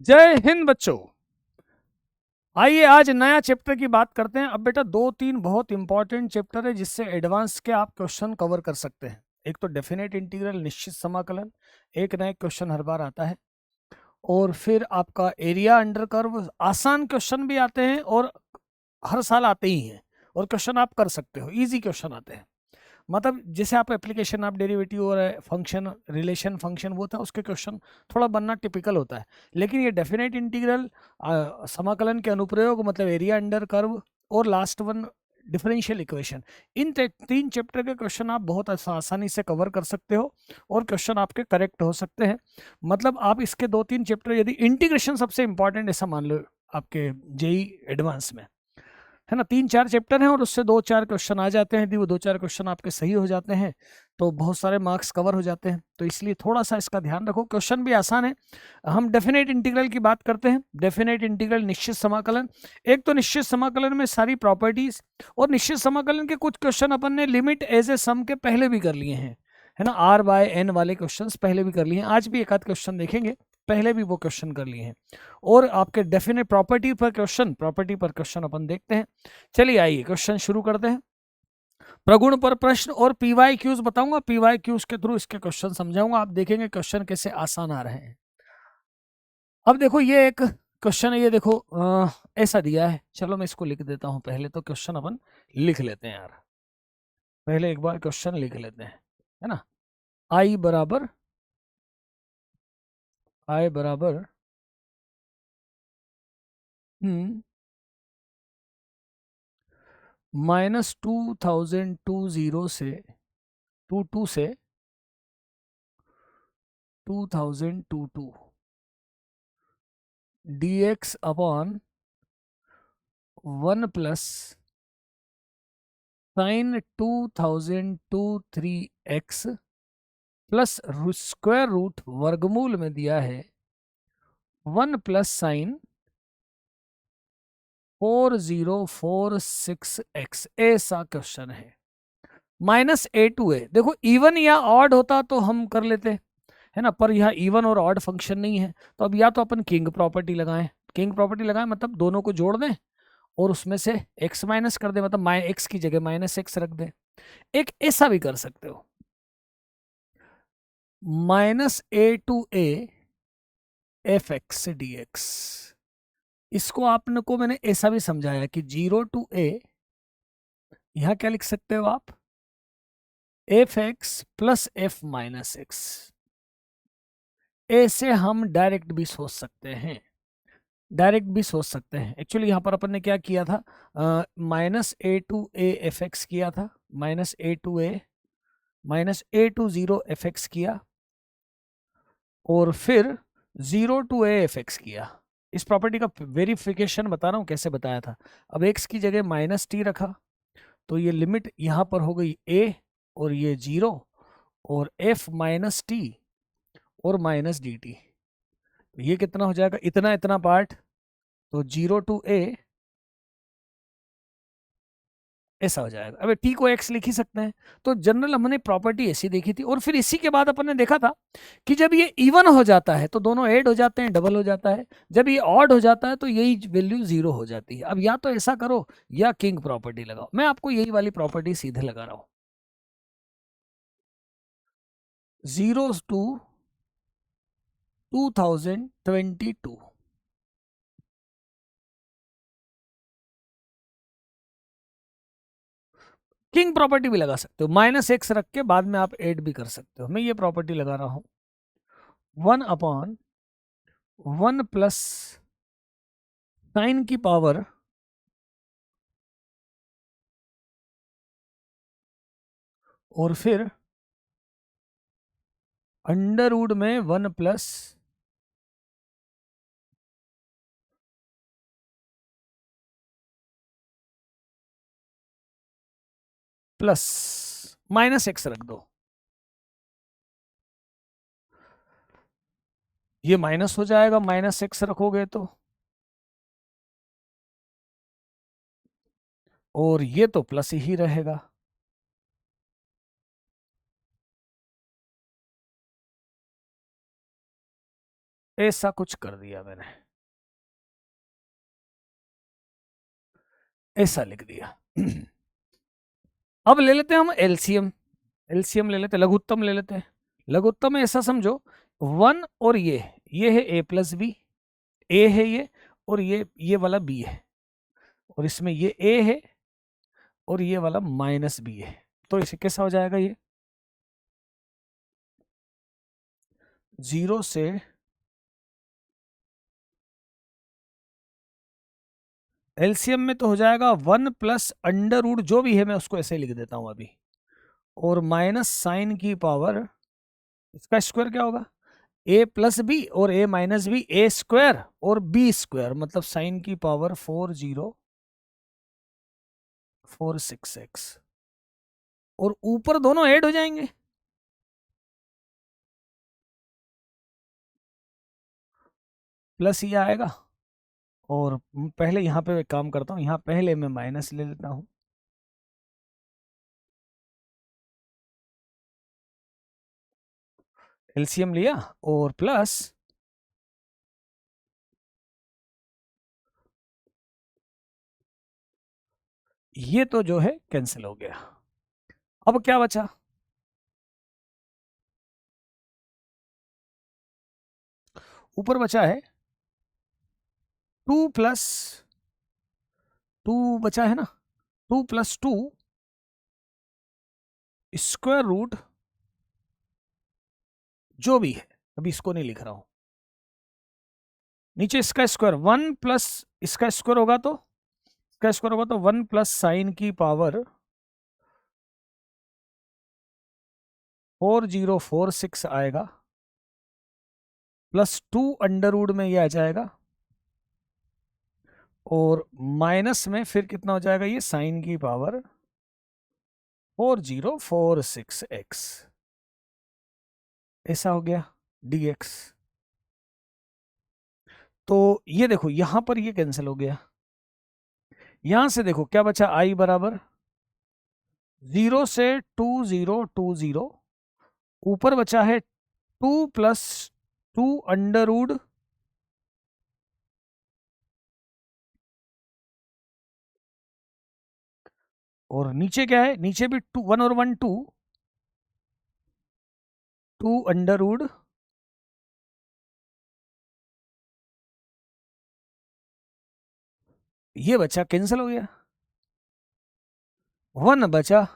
जय हिंद बच्चों। आइए आज नया चैप्टर की बात करते हैं। अब बेटा दो तीन बहुत इंपॉर्टेंट चैप्टर है जिससे एडवांस के आप क्वेश्चन कवर कर सकते हैं। एक तो डेफिनेट इंटीग्रल निश्चित समाकलन, एक नया क्वेश्चन हर बार आता है, और फिर आपका एरिया अंडर कर्व। आसान क्वेश्चन भी आते हैं और हर साल आते ही हैं, और क्वेश्चन आप कर सकते हो, इजी क्वेश्चन आते हैं। मतलब जैसे आप एप्लीकेशन, आप डेरिवेटिव और फंक्शन, रिलेशन फंक्शन, वो था उसके क्वेश्चन थोड़ा बनना टिपिकल होता है। लेकिन ये डेफिनेट इंटीग्रल, समाकलन के अनुप्रयोग, मतलब एरिया अंडर कर्व, और लास्ट वन डिफरेंशियल इक्वेशन, इन तीन चैप्टर के क्वेश्चन आप बहुत आसानी से कवर कर सकते हो और क्वेश्चन आपके करेक्ट हो सकते हैं। मतलब आप इसके दो तीन चैप्टर, यदि इंटीग्रेशन सबसे इंपॉर्टेंट ऐसा मान लो आपके जेई एडवांस में, है ना, तीन चार चैप्टर हैं और उससे दो चार क्वेश्चन आ जाते हैं। यदि वो दो चार क्वेश्चन आपके सही हो जाते हैं तो बहुत सारे मार्क्स कवर हो जाते हैं। तो इसलिए थोड़ा सा इसका ध्यान रखो। क्वेश्चन भी आसान है। हम डेफिनेट इंटीग्रल की बात करते हैं। डेफिनेट इंटीग्रल निश्चित समाकलन। एक तो निश्चित समाकलन में सारी प्रॉपर्टीज, और निश्चित समाकलन के कुछ क्वेश्चन अपन ने लिमिट एज ए सम के पहले भी कर लिए हैं, है ना, R/N वाले क्वेश्चंस पहले भी कर लिए हैं। आज भी एक आध क्वेश्चन देखेंगे, पहले भी वो क्वेश्चन कर लिए हैं। और आपके डेफिनेट प्रॉपर्टी पर क्वेश्चन अपन देखते हैं। चलिए आइए क्वेश्चन शुरू करते हैं। प्रगुण पर प्रश्न और पीवाई क्यूज बताऊंगा, पीवाई क्यूज के थ्रू इसके क्वेश्चन समझाऊंगा। आप देखेंगे क्वेश्चन कैसे आसान आ रहे हैं। अब देखो ये एक क्वेश्चन है, ये देखो ऐसा दिया है। चलो मैं इसको लिख देता हूं। पहले तो क्वेश्चन अपन लिख लेते हैं यार, पहले एक बार क्वेश्चन लिख लेते हैं, है ना। आई बराबर आई बराबर -2020 से 2022 dx upon 1 plus sine 2023x plus square root वर्गमूल में दिया है 1 प्लस साइन 4046x। ऐसा क्वेश्चन है। -a to a। देखो इवन या ऑड होता तो हम कर लेते, है ना, पर यहाँ इवन और ऑड फंक्शन नहीं है। तो अब या तो अपन किंग प्रॉपर्टी लगाएं, मतलब दोनों को जोड़ दें और उसमें से x माइनस कर दे, मतलब x की जगह -x रख दे। एक ऐसा भी कर सकते हो, -a to a f(x)dx। इसको आपने को मैंने ऐसा भी समझाया कि 0 to a, यहां क्या लिख सकते हो आप, f(x) प्लस f-x। ऐसे हम डायरेक्ट भी सोच सकते हैं, एक्चुअली यहां पर अपन ने क्या किया था, -a to a f(x) किया था, -a to 0 f(x) किया, और फिर 0 to a f(x) किया। इस प्रॉपर्टी का वेरिफिकेशन बता रहा हूं कैसे बताया था। अब x की जगह -t रखा, तो ये लिमिट यहां पर हो गई a, और ये 0, और f-t और -dt। तो ये कितना हो जाएगा, इतना इतना पार्ट, तो 0 to a ऐसा हो जाएगा। अब t को x लिख ही सकते हैं। तो जनरल हमने प्रॉपर्टी ऐसी देखी थी, और फिर इसी के बाद अपन ने देखा था कि जब ये इवन हो जाता है तो दोनों ऐड हो जाते हैं, डबल हो जाता है। जब ये ऑड हो जाता है तो यही वैल्यू 0 हो जाती है। अब या तो ऐसा करो या किंग प्रॉपर्टी लगाओ। मैं आपको यही वाली प्रॉपर्टी सीधे लगा रहा हूं। 0 to 2022 किंग प्रॉपर्टी भी लगा सकते हो, -x रख के बाद में आप ऐड भी कर सकते हो। मैं ये प्रॉपर्टी लगा रहा हूं, 1/1 प्लस साइन की पावर और फिर अंडर रूट में 1 प्लस -x रख दो। ये माइनस हो जाएगा, -x रखोगे तो, और ये तो प्लस ही रहेगा। ऐसा कुछ कर दिया मैंने, ऐसा लिख दिया। अब ले लेते हैं हम एलसीएम, एलसीएम ले लेते हैं, लघुत्तम ले लेते हैं। लघुत्तम में ऐसा समझो, 1 और ये है a प्लस बी, ए है ये, और ये वाला बी है, और इसमें ये a है और ये वाला माइनस बी है। तो इसे कैसा हो जाएगा, ये 0 से एलसीएम में तो हो जाएगा 1 प्लस अंडर रूट जो भी है, मैं उसको ऐसे लिख देता हूं अभी, और माइनस साइन की पावर, इसका स्क्वायर क्या होगा, a प्लस बी और a minus b, a square और b स्क्वायर, मतलब साइन की पावर 4046x, और ऊपर दोनों ऐड हो जाएंगे, प्लस ये आएगा। और पहले यहां पे एक काम करता हूं, यहां पहले मैं माइनस ले लेता हूं, एलसीएम लिया, और प्लस ये तो जो है कैंसिल हो गया। अब क्या बचा, ऊपर बचा है 2 प्लस 2 बचा है ना, 2 प्लस 2 स्क्वायर रूट जो भी है, अभी इसको नहीं लिख रहा हूं, नीचे इसका स्क्वायर 1 प्लस इसका स्क्वायर होगा तो, इसका स्क्वायर होगा तो 1 प्लस साइन की पावर 4046 आएगा, प्लस 2 अंडर रूट में ये आ जाएगा, और माइनस में फिर कितना हो जाएगा, ये साइन की पावर 4046x, ऐसा हो गया dx। तो ये देखो यहां पर ये कैंसिल हो गया, यहां से देखो क्या बचा, i बराबर 0 से 2020, ऊपर बचा है 2 प्लस 2 अंडर रूट, और नीचे क्या है, नीचे भी 2, 1 और 1 2, 2 अंडर रूट, ये बचा कैंसिल हो गया, 1 बचा,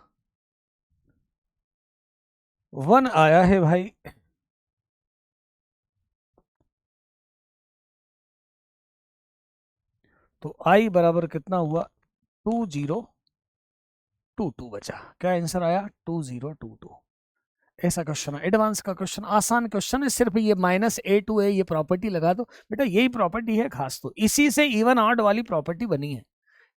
1 आया है भाई, तो i बराबर कितना हुआ, 2022 बचा, क्या आंसर आया 2022। ऐसा क्वेश्चन है, एडवांस का क्वेश्चन, आसान क्वेश्चन है, सिर्फ ये -a to a ये प्रॉपर्टी लगा दो बेटा, यही प्रॉपर्टी है खास, तो इसी से इवन ऑड वाली प्रॉपर्टी बनी है,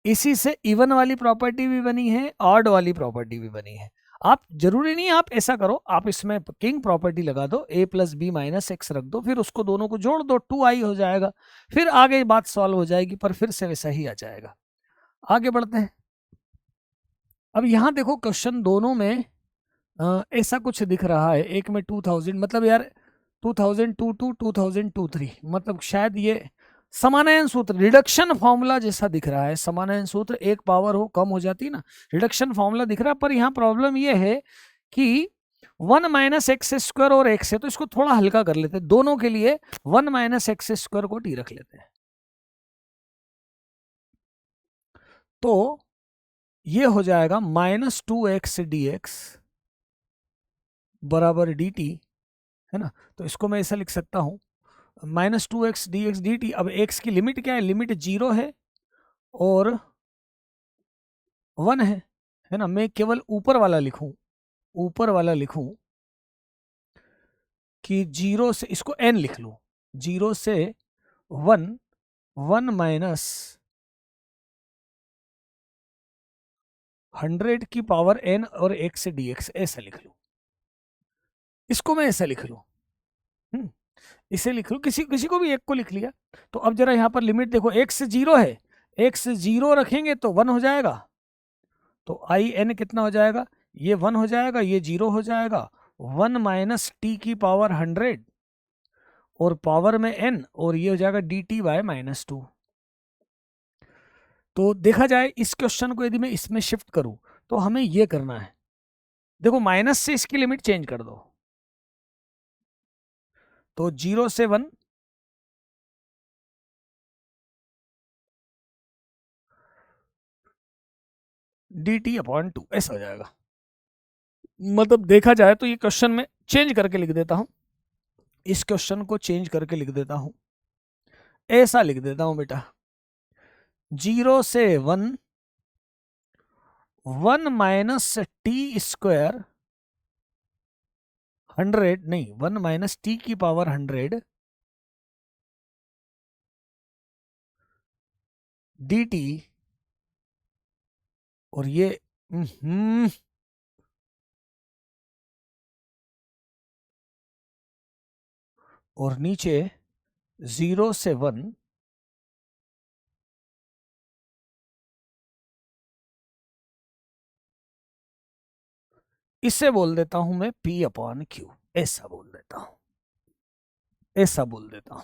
इसी से इवन वाली प्रॉपर्टी भी बनी है, ऑड वाली प्रॉपर्टी भी बनी है। आप जरूरी नहीं आप ऐसा करो, आप इसमें किंग प्रॉपर्टी लगा दो, a plus B minus x रख दो, फिर उसको दोनों को जोड़ दो, 2i हो जाएगा, फिर आगे बात सॉल्व हो जाएगी, पर फिर से वैसा ही आ जाएगा। आगे बढ़ते हैं। अब यहां देखो क्वेश्चन दोनों में ऐसा कुछ दिख रहा है, एक में 2000, मतलब यार 2002 टू 2023, मतलब शायद ये समानयन सूत्र, रिडक्शन फॉर्मूला जैसा दिख रहा है, समानयन सूत्र, एक पावर हो कम हो जाती ना, रिडक्शन फॉर्मूला दिख रहा है, पर यहाँ प्रॉब्लम ये है कि 1 माइनस एक्स स्क्वायर और एक्स है, तो इसको थोड़ा हल्का कर लेते हैं, दोनों के लिए 1 माइनस एक्स स्क्वायर को टी रख लेते हैं, तो ये हो जाएगा -2x dx बराबर dt, है ना, तो इसको मैं ऐसा लिख सकता हूं, -2x dx dt। अब x की लिमिट क्या है, लिमिट 0 है और 1 है ना, मैं केवल ऊपर वाला लिखूं, ऊपर वाला लिखूं कि 0 से, इसको n लिख लूं, 0 से 1, 1 माइनस 100 की पावर n और x से dx, ऐसा लिख लूं, इसको मैं ऐसा लिख लूं, इसे लिख लो, किसी किसी को भी एक को लिख लिया। तो अब जरा यहां पर लिमिट देखो, x 0 है, x 0 रखेंगे तो 1 हो जाएगा, तो आई एन कितना हो जाएगा, ये 1 हो जाएगा, ये 0 हो जाएगा, 1 माइनस टी की पावर 100 और पावर में n, और ये हो जाएगा dt बाय -2। तो देखा जाए इस क्वेश्चन को यदि मैं इसमें शिफ्ट करूं तो हमें ये करना है, देखो माइनस से इसकी लिमिट चेंज कर दो, तो 0 से 1 dt/2 ऐसा हो जाएगा। मतलब देखा जाए तो ये क्वेश्चन में चेंज करके लिख देता हूं, इस क्वेश्चन को चेंज करके लिख देता हूं, ऐसा लिख देता हूं बेटा, 0 से 1 1 माइनस टी स्क्वायर 100, नहीं 1 माइनस टी की पावर 100 dt, और ये और नीचे 0 से 1 इसे बोल देता हूं मैं P/Q, ऐसा बोल देता हूं, ऐसा बोल देता हूं।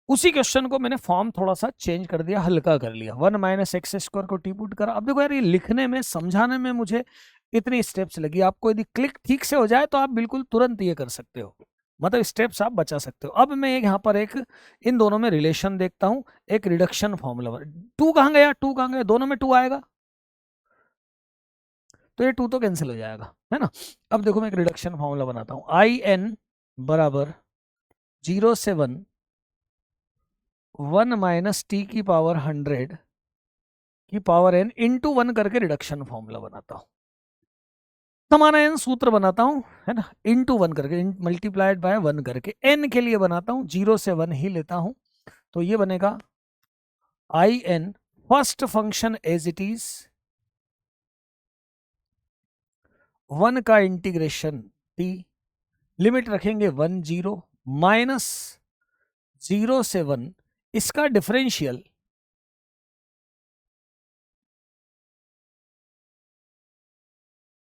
उसी क्वेश्चन को मैंने फॉर्म थोड़ा सा चेंज कर दिया, हल्का कर लिया, 1 माइनस एक्स स्क्वायर को टी पुट करा। अब देखो यार, ये लिखने में समझाने में मुझे इतनी स्टेप्स लगी, आपको यदि क्लिक ठीक से हो जाए तो आप बिल्कुल तुरंत ये कर सकते हो, मतलब स्टेप्स आप बचा सकते हो। अब मैं यहाँ पर एक इन दोनों में रिलेशन देखता हूं, एक रिडक्शन फॉर्मूला। 2 कहाँ गया, 2 कहाँ गया, दोनों में 2 आएगा तो ये 2 तो कैंसिल हो जाएगा, है ना। अब देखो मैं एक रिडक्शन फॉर्मूला बनाता हूं, IN बराबर 0 से 1 1 माइनस टी की पावर 100 की पावर n इंटू 1 करके रिडक्शन फॉर्मूला बनाता हूं, समान n सूत्र बनाता हूं, है ना, इंटू 1 करके, मल्टीप्लाइड बाय 1 करके, n के लिए बनाता हूं, 0 से 1 ही लेता हूं। तो ये बनेगा IN first function as it is 1 का इंटीग्रेशन t, लिमिट रखेंगे 1 0 माइनस 0 से 1 इसका डिफरेंशियल,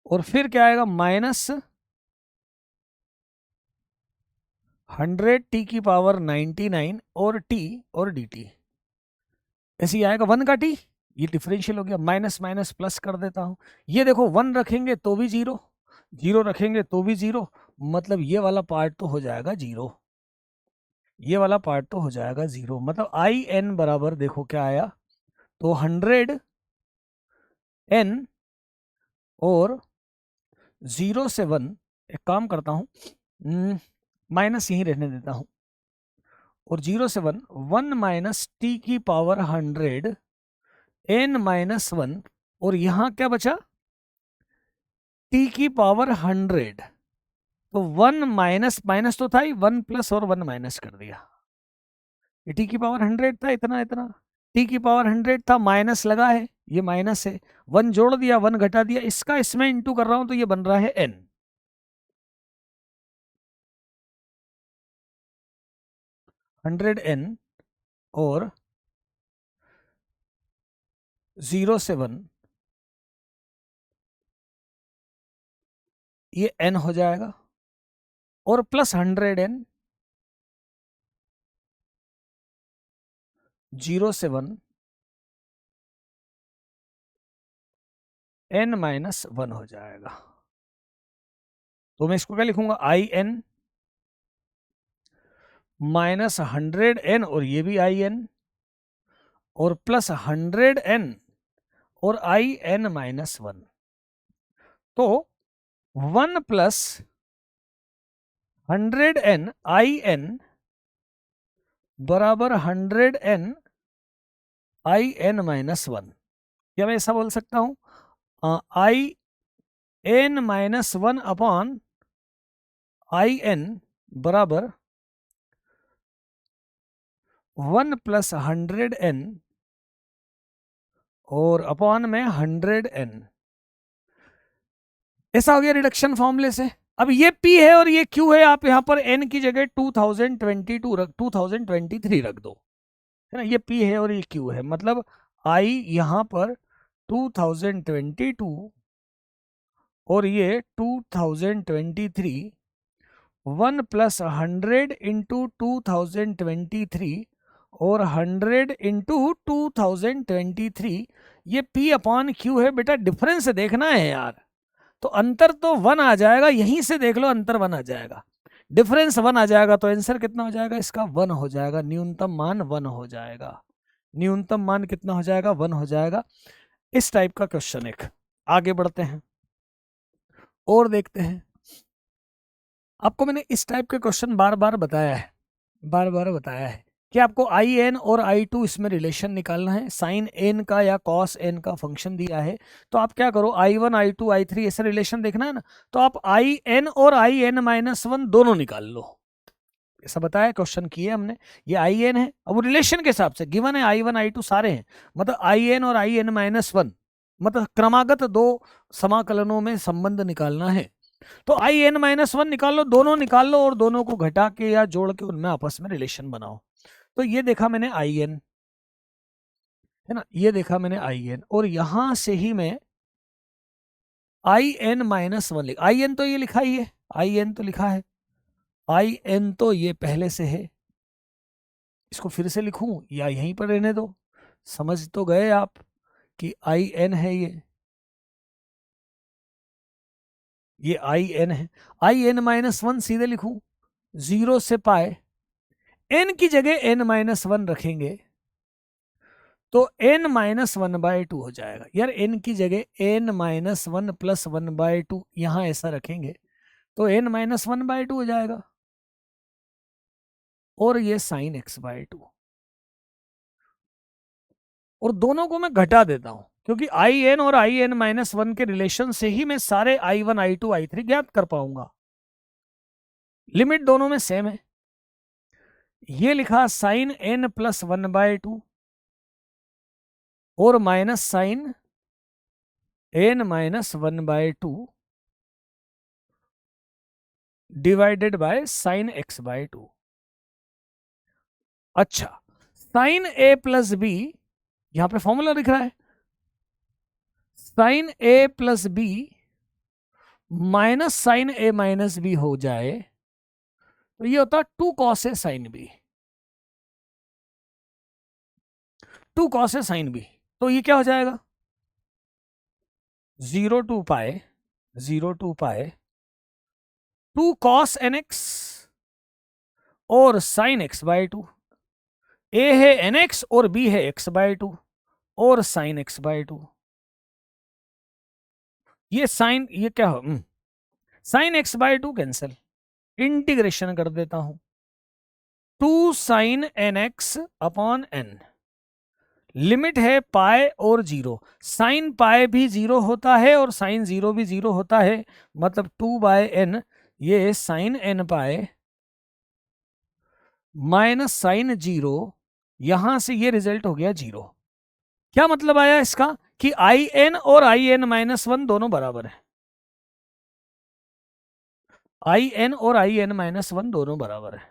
और फिर क्या आएगा माइनस 100 टी की पावर 99 और टी और डी टी, ऐसे ही आएगा 1 का टी, ये डिफरेंशियल हो गया, माइनस माइनस प्लस कर देता हूं। ये देखो 1 रखेंगे तो भी 0, 0 रखेंगे तो भी 0, मतलब ये वाला पार्ट तो हो जाएगा 0, ये वाला पार्ट तो हो जाएगा 0। मतलब आई एन बराबर देखो क्या आया, तो 100 n और 0 से 1, एक काम करता हूं, माइनस यहीं रहने देता हूं, और 0 से 1 1 माइनस टी की पावर 100 n माइनस 1, और यहां क्या बचा, टी की पावर 100, तो 1 माइनस माइनस तो था ही, 1 प्लस और 1 माइनस कर दिया, ये टी की पावर 100 था, इतना इतना टी की पावर 100 था, माइनस लगा है, ये माइनस है, 1 जोड़ दिया 1 घटा दिया, इसका इसमें इंटू कर रहा हूं तो ये बन रहा है n, 100n और 0 से 1 ये n हो जाएगा, और प्लस 100n 0 से 1 n माइनस 1 हो जाएगा। तो मैं इसको क्या लिखूंगा, आई एन माइनस 100n, और ये भी आई एन, और प्लस 100n और आई एन माइनस 1, तो 1 प्लस 100n आई एन बराबर 100n आई एन माइनस 1। क्या मैं ऐसा बोल सकता हूं, I n minus 1 upon I n बराबर 1 प्लस 100n और अपॉन में 100n, ऐसा हो गया रिडक्शन फॉर्मूले से। अब ये P है और ये Q है, आप यहां पर n की जगह 2023 रख दो, है ना, ये P है और ये Q है, मतलब I यहां पर 2022 और ये 2023 1 प्लस 100 इंटू 2023 और 100 इंटू 2023, ये P अपॉन क्यू है बेटा, डिफरेंस देखना है यार। तो अंतर तो 1 आ जाएगा, यहीं से देख लो अंतर 1 आ जाएगा, डिफरेंस 1 आ जाएगा, तो आंसर कितना हो जाएगा इसका 1 हो जाएगा, न्यूनतम मान 1 हो जाएगा, न्यूनतम मान कितना हो जाएगा 1 हो जाएगा। इस टाइप का क्वेश्चन एक। आगे बढ़ते हैं और देखते हैं। आपको मैंने इस टाइप के क्वेश्चन बार बार बताया है कि आपको आई एन और आई टू इसमें रिलेशन निकालना है। साइन एन का या कॉस एन का फंक्शन दिया है, तो आप क्या करो, I one I two I three ऐसे रिलेशन देखना है ना, तो आप आई एन और आई एन माइनस वन दोनों निकाल लो। ऐसा बताया, क्वेश्चन किए हमने। ये आई एन है, अब रिलेशन के हिसाब से गिवन है, आई वन आई टू सारे हैं, मतलब आई एन और आई एन माइनस वन, मतलब क्रमागत दो समाकलनों में संबंध निकालना है। तो आई एन माइनस वन निकाल लो, दोनों निकाल लो, और दोनों को घटा के या जोड़ के उनमें आपस में रिलेशन बनाओ। तो ये देखा मैंने आई एन, है ना, ये देखा मैंने आई एन, और यहां से ही मैं आई एन माइनस वन लिखा। आई एन तो ये लिखा ही है, आई एन तो लिखा है, आई एन तो ये पहले से है, इसको फिर से लिखूं या यहीं पर रहने दो? समझ तो गए आप कि आई एन है ये आई एन है। आई एन माइनस वन सीधे लिखूं, 0 से पाए, एन की जगह एन माइनस वन रखेंगे तो n minus one by two हो जाएगा। यार एन की जगह n minus one plus one by two, यहां ऐसा रखेंगे तो n minus one by two हो जाएगा, और ये साइन एक्स बाय टू, और दोनों को मैं घटा देता हूं, क्योंकि आई एन और आई एन माइनस वन के रिलेशन से ही मैं सारे I one I two I three ज्ञात कर पाऊंगा। लिमिट दोनों में सेम है। ये लिखा sine n plus one by two और minus sine n minus one by two divided by sine x by two. अच्छा, साइन ए प्लस बी, यहां पे फॉर्मूला लिख रहा है, sine A plus B minus sine A minus B हो जाए तो ये होता two cos A sine B, two cos A sine B. तो ये क्या हो जाएगा, 0 टू पाए, 0 to pi to cos n x और sine x by two. A है एन एक्स और बी है एक्स बाय टू और साइन एक्स बाय टू। ये साइन, ये क्या हो, sine x by two cancel, integration कर देता हूं, 2 sine n x upon n, limit है पाए और 0, साइन पाए भी 0 होता है और साइन 0 भी 0 होता है, मतलब 2 बाय एन, ये sine n pi minus sine 0, यहां से ये रिजल्ट हो गया 0। क्या मतलब आया इसका कि आई एन और आई एन माइनस वन दोनों बराबर है, आई एन और आई एन माइनस वन दोनों बराबर है,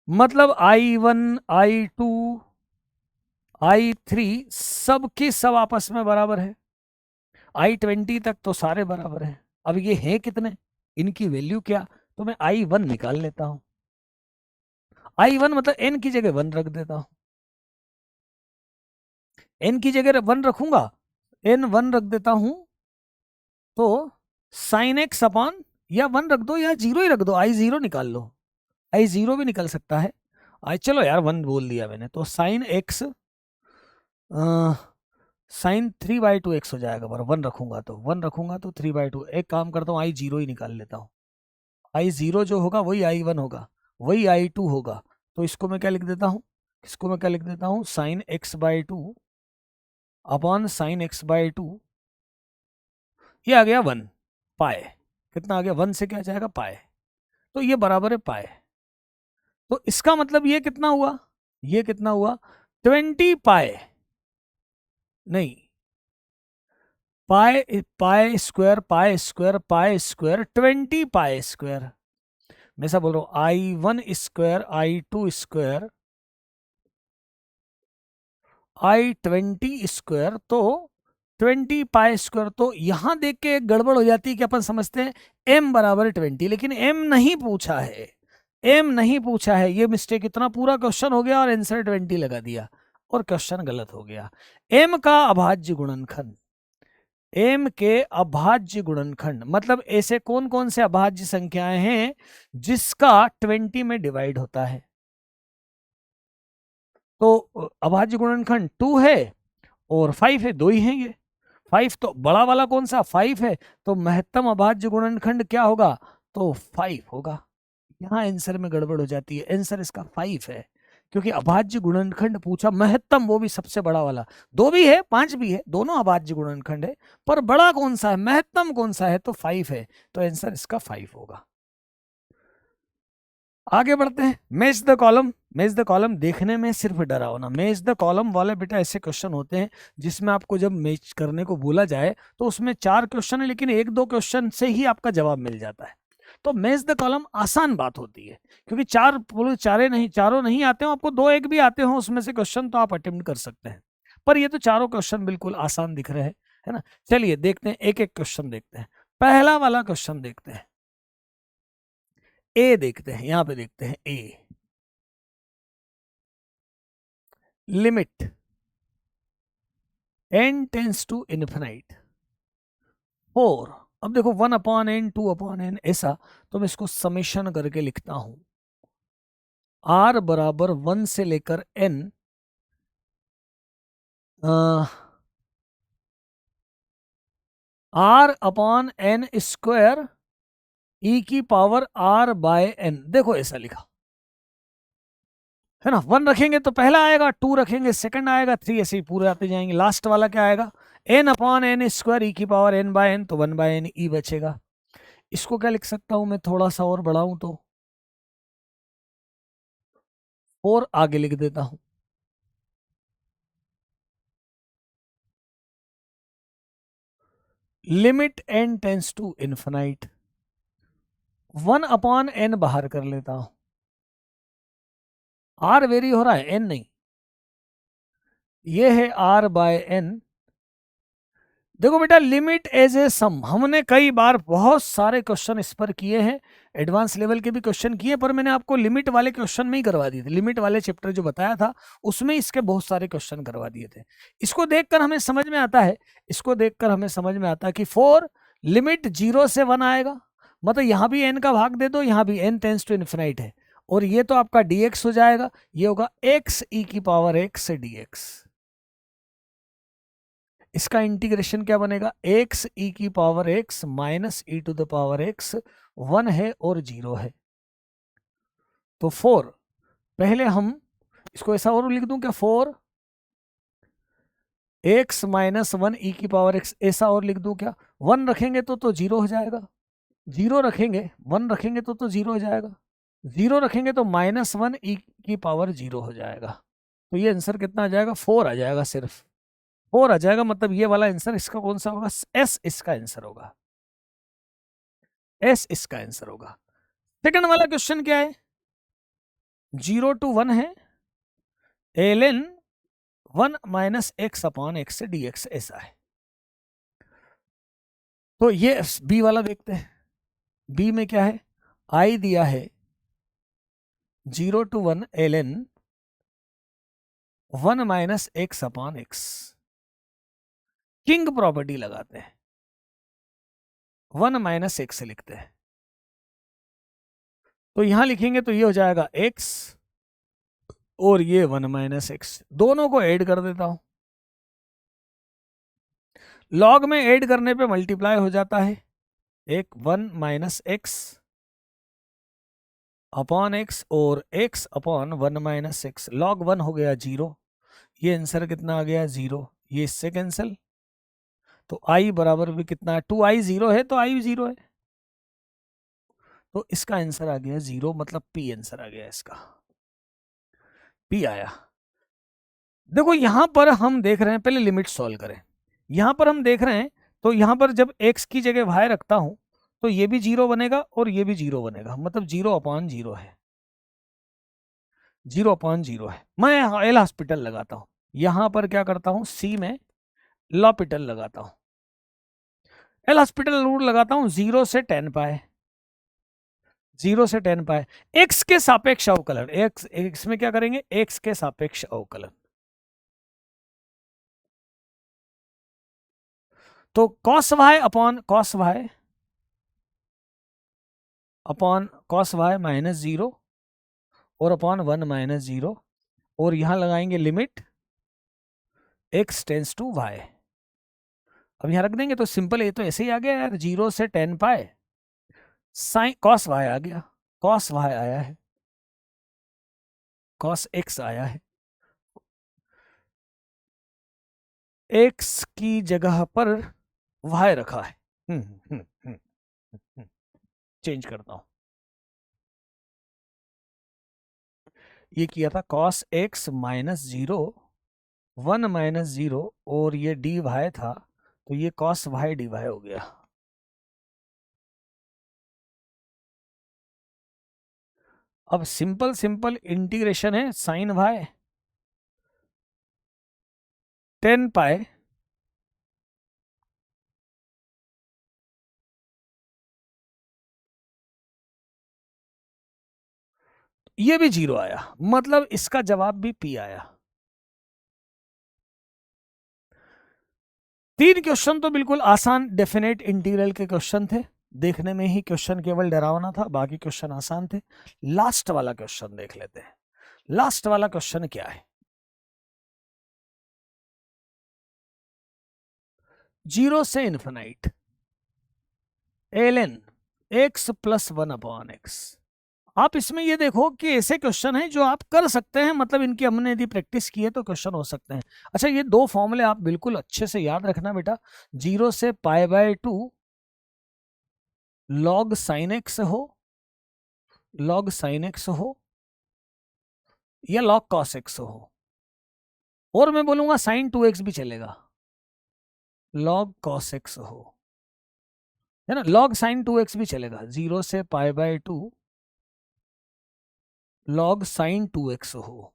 मतलब I one I two I three सब के सब आपस में बराबर है, आई 20 तक तो सारे बराबर हैं। अब ये हैं कितने, इनकी वैल्यू क्या, तो मैं आई वन निकाल लेता हूं, आई वन मतलब एन की जगह वन रख देता हूं, एन की जगह वन रखूंगा, एन वन रख देता हूं, तो साइन एक्स अपॉन, या वन रख दो या जीरो ही रख दो, आई जीरो निकाल लो, आई जीरो भी निकल सकता है, आई चलो यार वन बोल दिया मैंने, तो साइन एक्स साइन 3/2x हो जाएगा, पर वन रखूंगा तो 3/2, एक काम करता हूँ आई जीरो ही निकाल लेता हूँ, आई जीरो जो होगा वही आई वन होगा, वही आई टू होगा, तो इसको मैं क्या लिख देता हूँ, इसको मैं क्या लिख देता हूँ, sine x by two upon sine x by two, ये आ गया वन, पाए कितना आ गया, वन से क्या जाएगा पाए, तो ये बराबर है पाए। तो इसका मतलब ये कितना हुआ, ये कितना हुआ 20 पाए, नहीं पाए, पाए स्क्वायर पाए स्क्वायर पाए स्क्वायर 20 पाए स्क्वायर, मैं ऐसा बोल रहा हूं I one square I two square I 20 square, तो 20 पाई स्क्वायर। तो यहां देख के एक गड़बड़ हो जाती है कि अपन समझते हैं m बराबर 20, लेकिन m नहीं पूछा है, m नहीं पूछा है। ये मिस्टेक, इतना पूरा क्वेश्चन हो गया और आंसर 20 लगा दिया और क्वेश्चन गलत हो गया। m का अभाज्य गुणनखंड, m के अभाज्य गुणनखंड मतलब ऐसे कौन कौन से अभाज्य संख्याएं हैं जिसका 20 में डिवाइड होता है। तो अभाज्य गुणनखंड 2 है और 5 है, दो ही हैं ये। 5 तो बड़ा वाला कौन सा 5 है, तो महत्तम अभाज्य गुणनखंड क्या होगा, तो 5 होगा। यहाँ आंसर में गड़बड़ हो जाती है, आंसर इसका 5 है, क्योंकि अभाज्य गुणनखंड पूछा महत्तम, वो भी सबसे बड़ा वाला। 2 भी है 5 भी है, दोनों अभाज्य गुणनखंड है, पर बड़ा कौन सा है, महत्तम कौन सा है, तो 5 है, तो आंसर इसका 5 होगा। आगे बढ़ते हैं। Match the column. Match the column देखने में सिर्फ डरावना, मैच द कॉलम वाले बेटा ऐसे क्वेश्चन होते हैं जिसमें आपको जब मैच करने को बोला जाए तो उसमें 4 क्वेश्चन है, लेकिन 1-2 क्वेश्चन से ही आपका जवाब मिल जाता है। तो मैच द कॉलम आसान बात होती है, क्योंकि चारों नहीं आते हो, आपको 2-1 भी आते हो उसमें से क्वेश्चन तो आप अटेम्प्ट कर सकते हैं, पर ये तो चारों क्वेश्चन बिल्कुल आसान दिख रहे हैं, है ना। चलिए देखते हैं, एक एक क्वेश्चन देखते हैं। पहला वाला क्वेश्चन देखते हैं, ए देखते हैं, यहां पे देखते हैं ए। Limit n tends to infinite 4। अब देखो 1/n 2/n ऐसा, तो मैं इसको समेशन करके लिखता हूं, r बराबर 1 से लेकर n r/n स्क्वायर e की पावर r/n। देखो ऐसा लिखा है ना। 1 रखेंगे तो पहला आएगा, 2 रखेंगे सेकंड आएगा, 3 ऐसे ही पूरे आते जाएंगे। लास्ट वाला क्या आएगा, n/n स्क्वायर e की पावर n/n, तो 1/n e बचेगा। इसको क्या लिख सकता हूं मैं, थोड़ा सा और बढ़ाऊं तो 4 आगे लिख देता हूं। Limit n tends to infinite 1/n बाहर कर लेता हूं, r वेरी हो रहा है n नहीं, ये है r/n। देखो बेटा लिमिट एज ए सम, हमने कई बार बहुत सारे क्वेश्चन इस पर किए हैं, एडवांस लेवल के भी क्वेश्चन किए, पर मैंने आपको लिमिट वाले क्वेश्चन में ही करवा दिए थे। लिमिट वाले चैप्टर जो बताया था उसमें इसके बहुत सारे क्वेश्चन करवा दिए थे। इसको देखकर हमें समझ में आता है, इसको देखकर हमें समझ में आता है कि 4 लिमिट 0 से 1 आएगा, मतलब यहाँ भी n का भाग दे दो, यहाँ भी n टेंस टू इन्फिनाइट है, और ये तो आपका dx हो जाएगा, ये होगा x e की पावर x से dx। इसका इंटीग्रेशन क्या बनेगा, x e की power x minus e to the power x, 1 है और 0 है। तो 4, पहले हम इसको ऐसा और लिख दूं क्या, 4 x माइनस 1 e की पावर x, ऐसा और लिख दूं क्या। 1 रखेंगे तो 0 हो जाएगा, 0 रखेंगे 1 रखेंगे तो 0 हो जाएगा, 0 रखेंगे तो -1 e की पावर 0 हो जाएगा। तो ये आंसर कितना आ जाएगा, 4 आ जाएगा, सिर्फ 4 आ जाएगा। मतलब ये वाला आंसर इसका कौन सा होगा, एस इसका आंसर होगा, एस इसका आंसर होगा। सेकंड वाला क्वेश्चन क्या है, 0 to 1 है, ln 1 माइनस x/x से dx ऐसा है। तो ये बी वाला देखते हैं, बी में क्या है, i दिया है 0 to 1 ln 1 minus x/x। King property लगाते हैं, 1 माइनस x लिखते हैं, तो यहां लिखेंगे तो ये हो जाएगा x और ये 1 माइनस x, दोनों को ऐड कर देता हूं। लॉग में ऐड करने पे मल्टीप्लाई हो जाता है, एक 1 माइनस x अपॉन x और x upon 1 minus x, log 1 हो गया 0, ये आंसर कितना आ गया 0, ये इससे कैंसिल, तो i बराबर भी कितना है 2i, 0 है तो i 0 है, तो इसका आंसर आ गया 0, मतलब p आंसर आ गया इसका, p आया। देखो यहां पर हम देख रहे हैं, पहले लिमिट सॉल्व करें, यहां पर हम देख रहे हैं, तो यहां पर जब x की जगह y रखता हूं तो ये भी 0 बनेगा और ये भी 0 बनेगा, मतलब 0/0 है, 0/0 है। मैं एल हॉस्पिटल लगाता हूं, यहां पर क्या करता हूं, c में लॉपिटल लगाता हूं, एल हॉस्पिटल रूल लगाता हूं, 0 से 10 पाए, 0 से 10 पाए, एक्स के सापेक्ष अवकलन, एक्स एक्स में क्या करेंगे, एक्स के सापेक्ष अवकलन। तो cos y upon cos y upon cos y minus 0 और अपॉन 1 माइनस 0, और यहां लगाएंगे limit x tends to y। अब यहां रख देंगे तो सिंपल, ये तो ऐसे ही आ गया यार, 0 से 10 पाए साइन कॉस वाई आ गया, कॉस वाई आया है, कॉस x आया है, x की जगह पर y रखा है। चेंज करता हूं, ये किया था कॉस x माइनस 0 1 माइनस 0, और ये dy था, तो ये कॉस y dy हो गया। अब सिंपल सिंपल इंटीग्रेशन है, साइन y 10 पाए ये भी 0 आया, मतलब इसका जवाब भी p आया। 3 क्वेश्चन तो बिल्कुल आसान डेफिनेट इंटीग्रल के क्वेश्चन थे, देखने में ही क्वेश्चन केवल डरावना था, बाकी क्वेश्चन आसान थे। लास्ट वाला क्वेश्चन देख लेते हैं। लास्ट वाला क्वेश्चन क्या है, 0 से infinite ln x plus 1 upon x. आप इसमें ये देखो कि ऐसे क्वेश्चन हैं जो आप कर सकते हैं, मतलब इनकी हमने यदि प्रैक्टिस की है तो क्वेश्चन हो सकते हैं। अच्छा, ये दो फॉर्मूले आप बिल्कुल अच्छे से याद रखना बेटा, 0 से पाई बाय 2 लॉग साइन एक्स हो, लॉग साइन एक्स हो या लॉग कॉस एक्स हो, और मैं बोलूंगा साइन 2x भी चलेगा, लॉग कॉस एक्स हो, है ना, लॉग साइन 2x भी चलेगा, 0 से पाई बाय 2 लॉग साइन 2x हो।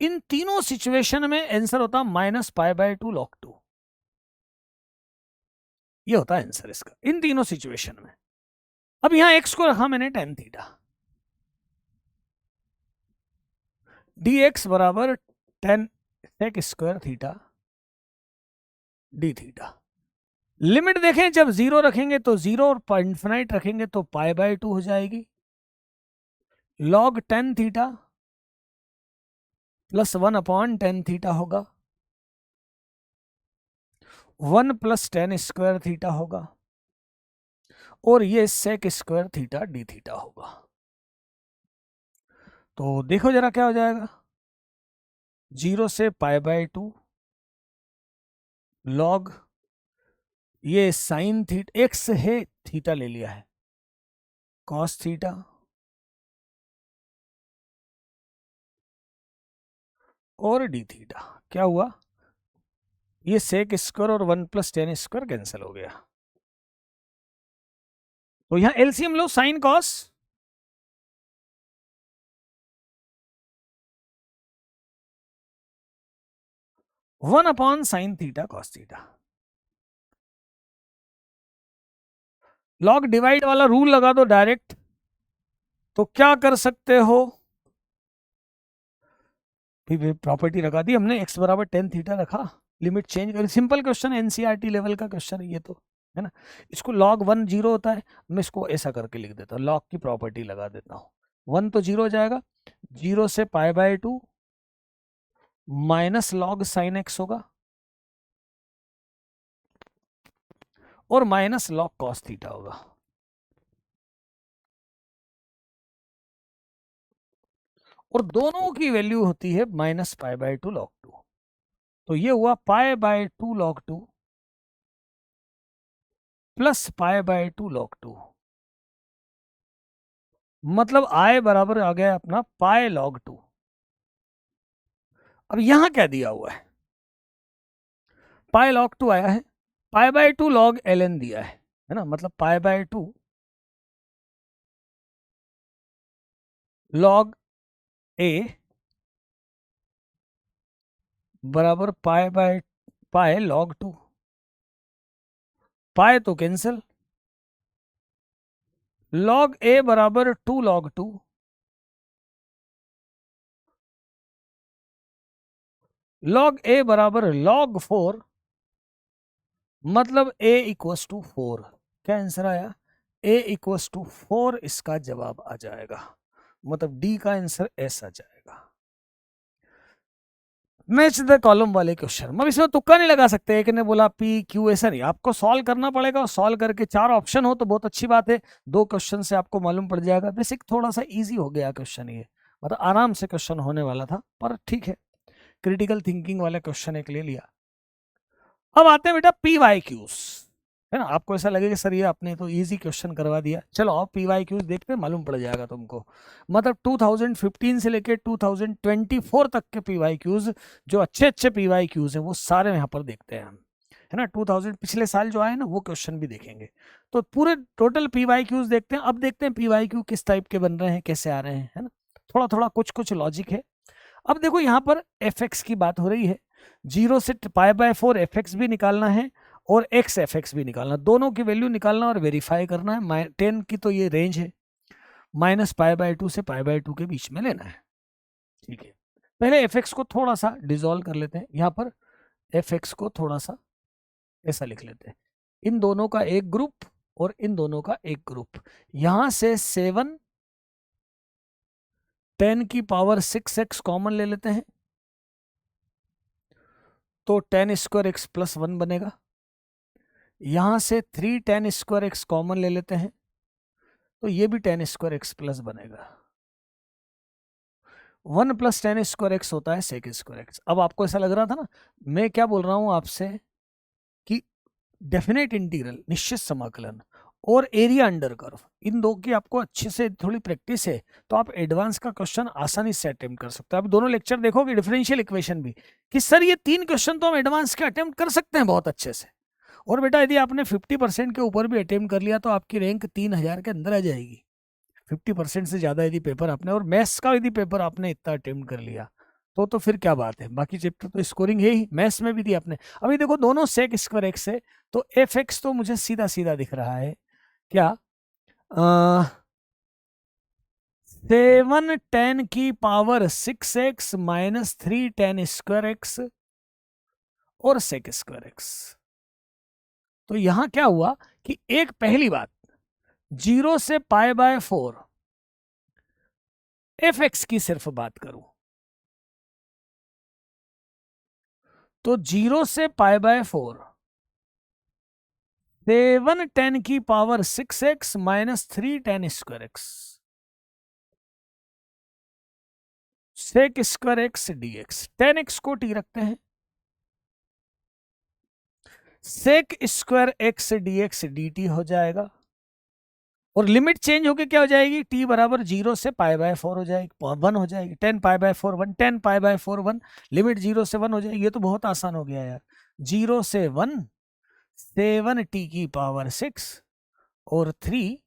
इन तीनों सिचुएशन में आंसर होता माइनस पाई बाय 2 लॉग 2, ये होता है आंसर इसका इन तीनों सिचुएशन में। अब यहां x को रखा मैंने tan थीटा, dx बराबर tan sec square theta D theta. Limit देखें, जब 0 रखेंगे तो 0 और इंफिनाइट रखेंगे तो पाई बाय 2 हो जाएगी, log tan theta plus 1 upon tan theta होगा, 1 प्लस tan स्क्वायर थीटा होगा, और ये sec square theta D theta होगा। तो देखो जरा क्या हो जाएगा, 0 से पाई बाय 2 लॉग ये साइन थीटा एक्स है, थीटा ले लिया है, कॉस थीटा और डी थीटा, क्या हुआ, ये सेक स्क्वायर और 1 प्लस tan स्क्वायर कैंसिल हो गया। तो यहां एलसीएम लो, sine cos, one upon sine theta cos theta, log divide वाला रूल लगा दो डायरेक्ट, तो क्या कर सकते हो, प्रॉपर्टी लगा दी हमने, x बराबर tan थीटा रखा, लिमिट चेंज कर, सिंपल क्वेश्चन एनसीईआरटी लेवल का क्वेश्चन है ये तो, है ना। इसको log 1 0 होता है, मैं इसको ऐसा करके लिख देता हूँ, log की प्रॉपर्टी लगा देता हूँ, 1 तो 0 हो जाएगा, 0 से पाई by 2 minus log sine x होगा और माइनस लॉग कॉस थीटा होगा। और दोनों की वैल्यू होती है माइनस पाई बाय 2 लॉग 2, तो ये हुआ पाई by 2 log 2 plus pi by 2 log 2, मतलब आई बराबर आ गया अपना पाई लॉग 2। अब यहां क्या दिया हुआ है, पाई लॉग 2 आया है, पाई बाय 2 लॉग ln दिया है ना, मतलब पाई बाय 2 लॉग a बराबर पाई बाय पाई log 2, पाई तो कैंसिल, log a बराबर 2 log 2, log a बराबर log 4, मतलब a इक्वस टू 4। क्या आंसर आया? a इक्वस टू 4 इसका जवाब आ जाएगा, मतलब डी का आंसर एस आ जाएगा। मैच द कॉलम वाले क्वेश्चन, मतलब इसमें तुक्का नहीं लगा सकते, एक ने बोला पी क्यू, ऐसा नहीं, आपको सॉल्व करना पड़ेगा। सॉल्व करके 4 ऑप्शन हो तो बहुत अच्छी बात है, 2 क्वेश्चन से आपको मालूम पड़ जाएगा। बेसिक थोड़ा सा इजी हो गया क्वेश्चन, ये मतलब आराम से क्वेश्चन होने वाला था, पर ठीक है, क्रिटिकल थिंकिंग वाला क्वेश्चन एक ले लिया। अब आते हैं बेटा पी वाई क्यूज, है ना। आपको ऐसा लगेगा सर ये आपने तो इजी क्वेश्चन करवा दिया, चलो आप पी वाई क्यूज देखते हैं, मालूम पड़ जाएगा तुमको। मतलब 2015 से लेके 2024 तक के पी वाई क्यूज, जो अच्छे अच्छे पी वाई क्यूज हैं वो सारे यहाँ पर देखते हैं हम, है ना। 2000 पिछले साल जो आए ना वो क्वेश्चन भी देखेंगे, तो पूरे टोटल पी वाई क्यूज देखते हैं। अब देखते हैं पी वाई क्यू किस टाइप के बन रहे हैं, कैसे आ रहे हैं, है ना। थोड़ा थोड़ा कुछ कुछ लॉजिक है। अब देखो यहाँ पर एफ एक्स की बात हो रही है, 0 से π/4 एफ एक्स भी निकालना है और एक्स एफ एक्स भी निकालना, दोनों की वैल्यू निकालना और वेरीफाई करना है। 10 की तो ये रेंज है, -π/2 से π/2 के बीच में लेना है, ठीक है। पहले एफ एक्स को थोड़ा सा डिसॉल्व कर लेते हैं, यहाँ पर एफ एक्स को थोड़ा सा ऐसा लिख लेते हैं, इन दोनों का एक ग्रुप और इन दोनों का एक ग्रुप। यहां से 7 10 की पावर 6x कॉमन ले लेते हैं, तो 10² x + 1 बनेगा। यहां से 3 10² x कॉमन ले लेते हैं, तो ये भी 10² x + बनेगा। 1 + 10² x होता है sec² x। अब आपको ऐसा लग रहा था ना, मैं क्या बोल रहा हूं आपसे कि डेफिनेट इंटीग्रल, निश्चित समाकलन और एरिया अंडर कर्व, इन दो की आपको अच्छे से थोड़ी प्रैक्टिस है तो आप एडवांस का क्वेश्चन आसानी से अटेम्प्ट कर सकते हो। आप दोनों लेक्चर देखोगे, डिफरेंशियल इक्वेशन भी, कि सर ये 3 क्वेश्चन तो हम एडवांस के अटेम्प्ट कर सकते हैं बहुत अच्छे से। और बेटा यदि आपने 50% के ऊपर भी अटेम्प्ट कर लिया तो आपकी रैंक 3000 के अंदर आ जाएगी। 50% से ज़्यादा यदि पेपर आपने, और मैथ्स का यदि पेपर आपने इतना अटेम्प्ट कर लिया तो फिर क्या बात है। बाकी चैप्टर तो स्कोरिंग है ही, मैथ्स में भी दी आपने। अभी देखो दोनों sec² x है, तो एफ एक्स तो मुझे सीधा सीधा दिख रहा है क्या, 7 10 की पावर 6x - 3 10² x और sec² x। तो यहां क्या हुआ कि एक पहली बात, 0 से π/4 एफ एक्स की सिर्फ बात करूं तो 0 से π/4 7 10 की power 6x - 3 10² x sec² x dx। 10x को t रखते हैं, sec² x dx dt हो जाएगा, और लिमिट चेंज होके क्या हो जाएगी, t बराबर 0 से π/4 हो जाएगी, 1 हो जाएगी। 10 π/4 1, 10 π/4 1, लिमिट 0 से 1 हो जाएगी। ये तो बहुत आसान हो गया यार, 0 से 1 7t की पावर 6 और 3t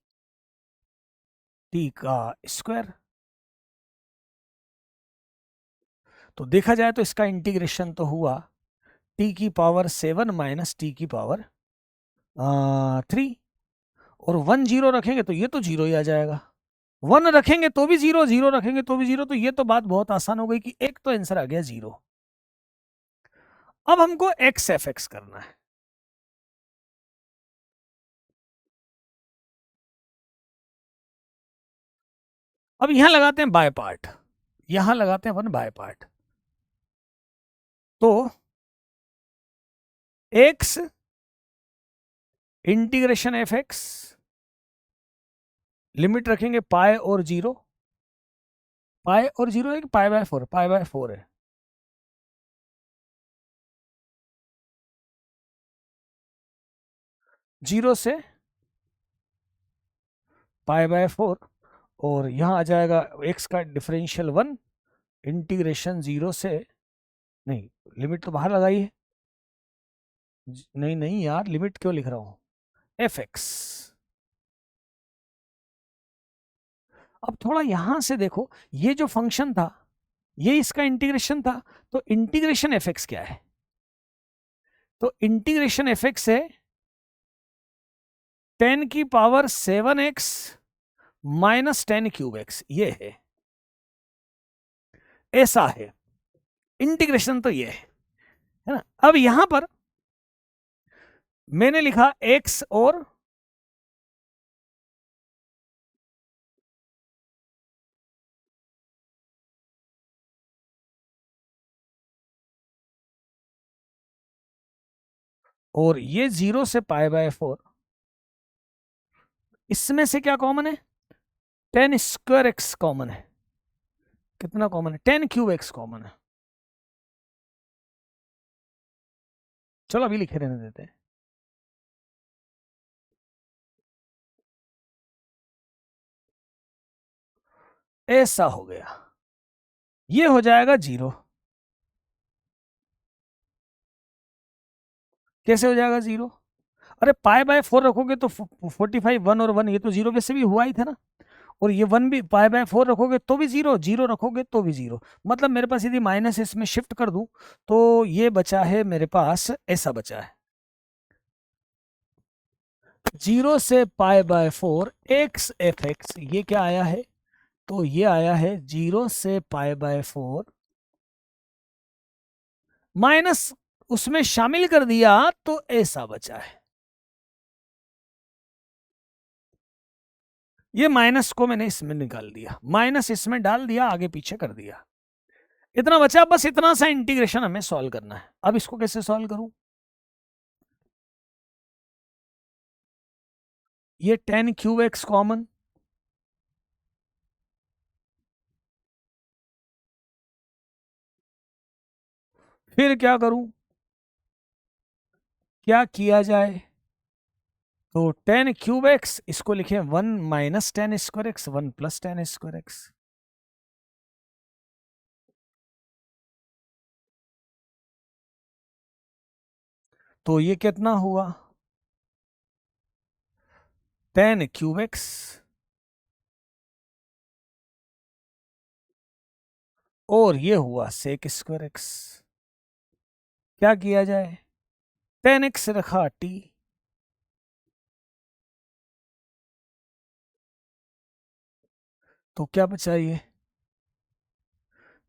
का स्क्वायर। तो देखा जाए तो इसका इंटीग्रेशन तो हुआ t की पावर 7 - t की पावर 3, और 1 0 रखेंगे तो ये तो 0 ही आ जाएगा, 1 रखेंगे तो भी 0, 0 रखेंगे तो भी 0। तो ये तो बात बहुत आसान हो गई कि एक तो आंसर आ गया 0। अब हमको x f x करना है। अब यहां लगाते हैं बाय पार्ट, यहां लगाते हैं 1 बाय पार्ट, तो x integration F x, limit रखेंगे पाई और 0, पाई और 0 है कि π/4, π/4 है, जीरो से π/4, और यहां आ जाएगा x का डिफरेंशियल 1 इंटीग्रेशन 0 से, नहीं लिमिट तो बाहर लगाई है, नहीं नहीं यार लिमिट क्यों लिख रहा हूं, एफ एक्स। अब थोड़ा यहां से देखो, ये जो फंक्शन था ये इसका इंटीग्रेशन था, तो इंटीग्रेशन एफ एक्स क्या है, तो इंटीग्रेशन एफ एक्स है 10⁻⁷x माइनस 10³ ये है, ऐसा है इंटीग्रेशन, तो ये है ना। अब यहां पर मैंने लिखा x और ये 0 से π/4, इसमें से क्या कॉमन है, 10² कॉमन है। कितना कॉमन है, 10³ कॉमन है। चलो अभी लिखे रहने देते हैं। ऐसा हो गया, ये हो जाएगा 0। कैसे हो जाएगा 0? अरे π/4 रखोगे तो 45 1 और 1, ये तो 0 वैसे भी हुआ ही था ना। और ये 1 भी π/4 रखोगे तो भी 0, 0 रखोगे तो भी 0। मतलब मेरे पास यदि माइनस इसमें शिफ्ट कर दूं तो ये बचा है मेरे पास, ऐसा बचा है 0 से π/4 x एफ एक्स। ये क्या आया है, तो ये आया है 0 से π/4 माइनस उसमें शामिल कर दिया तो ऐसा बचा है। ये माइनस को मैंने इसमें निकाल दिया, माइनस इसमें डाल दिया, आगे पीछे कर दिया, इतना बचा। बस इतना सा इंटीग्रेशन हमें सॉल्व करना है। अब इसको कैसे सॉल्व करूं, ये 10³ कॉमन, फिर क्या करूं, क्या किया जाए, तो 10³ इसको लिखे 1 माइनस 10²x 1 प्लस 10²x। तो ये कितना हुआ, 10³ और ये हुआ sec²x। क्या किया जाए, 10x रखा t, तो क्या बचा ये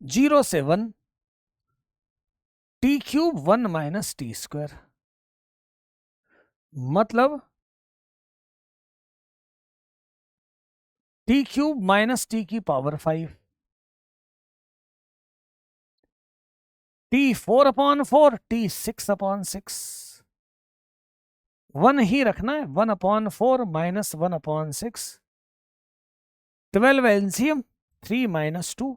0 से 1 t³ 1 माइनस t², मतलब t³ माइनस t की पावर 5, t 4/4 t 6/6, 1 ही रखना है, 1/4 माइनस 1/6, 12 एलसीएम 3 माइनस 2,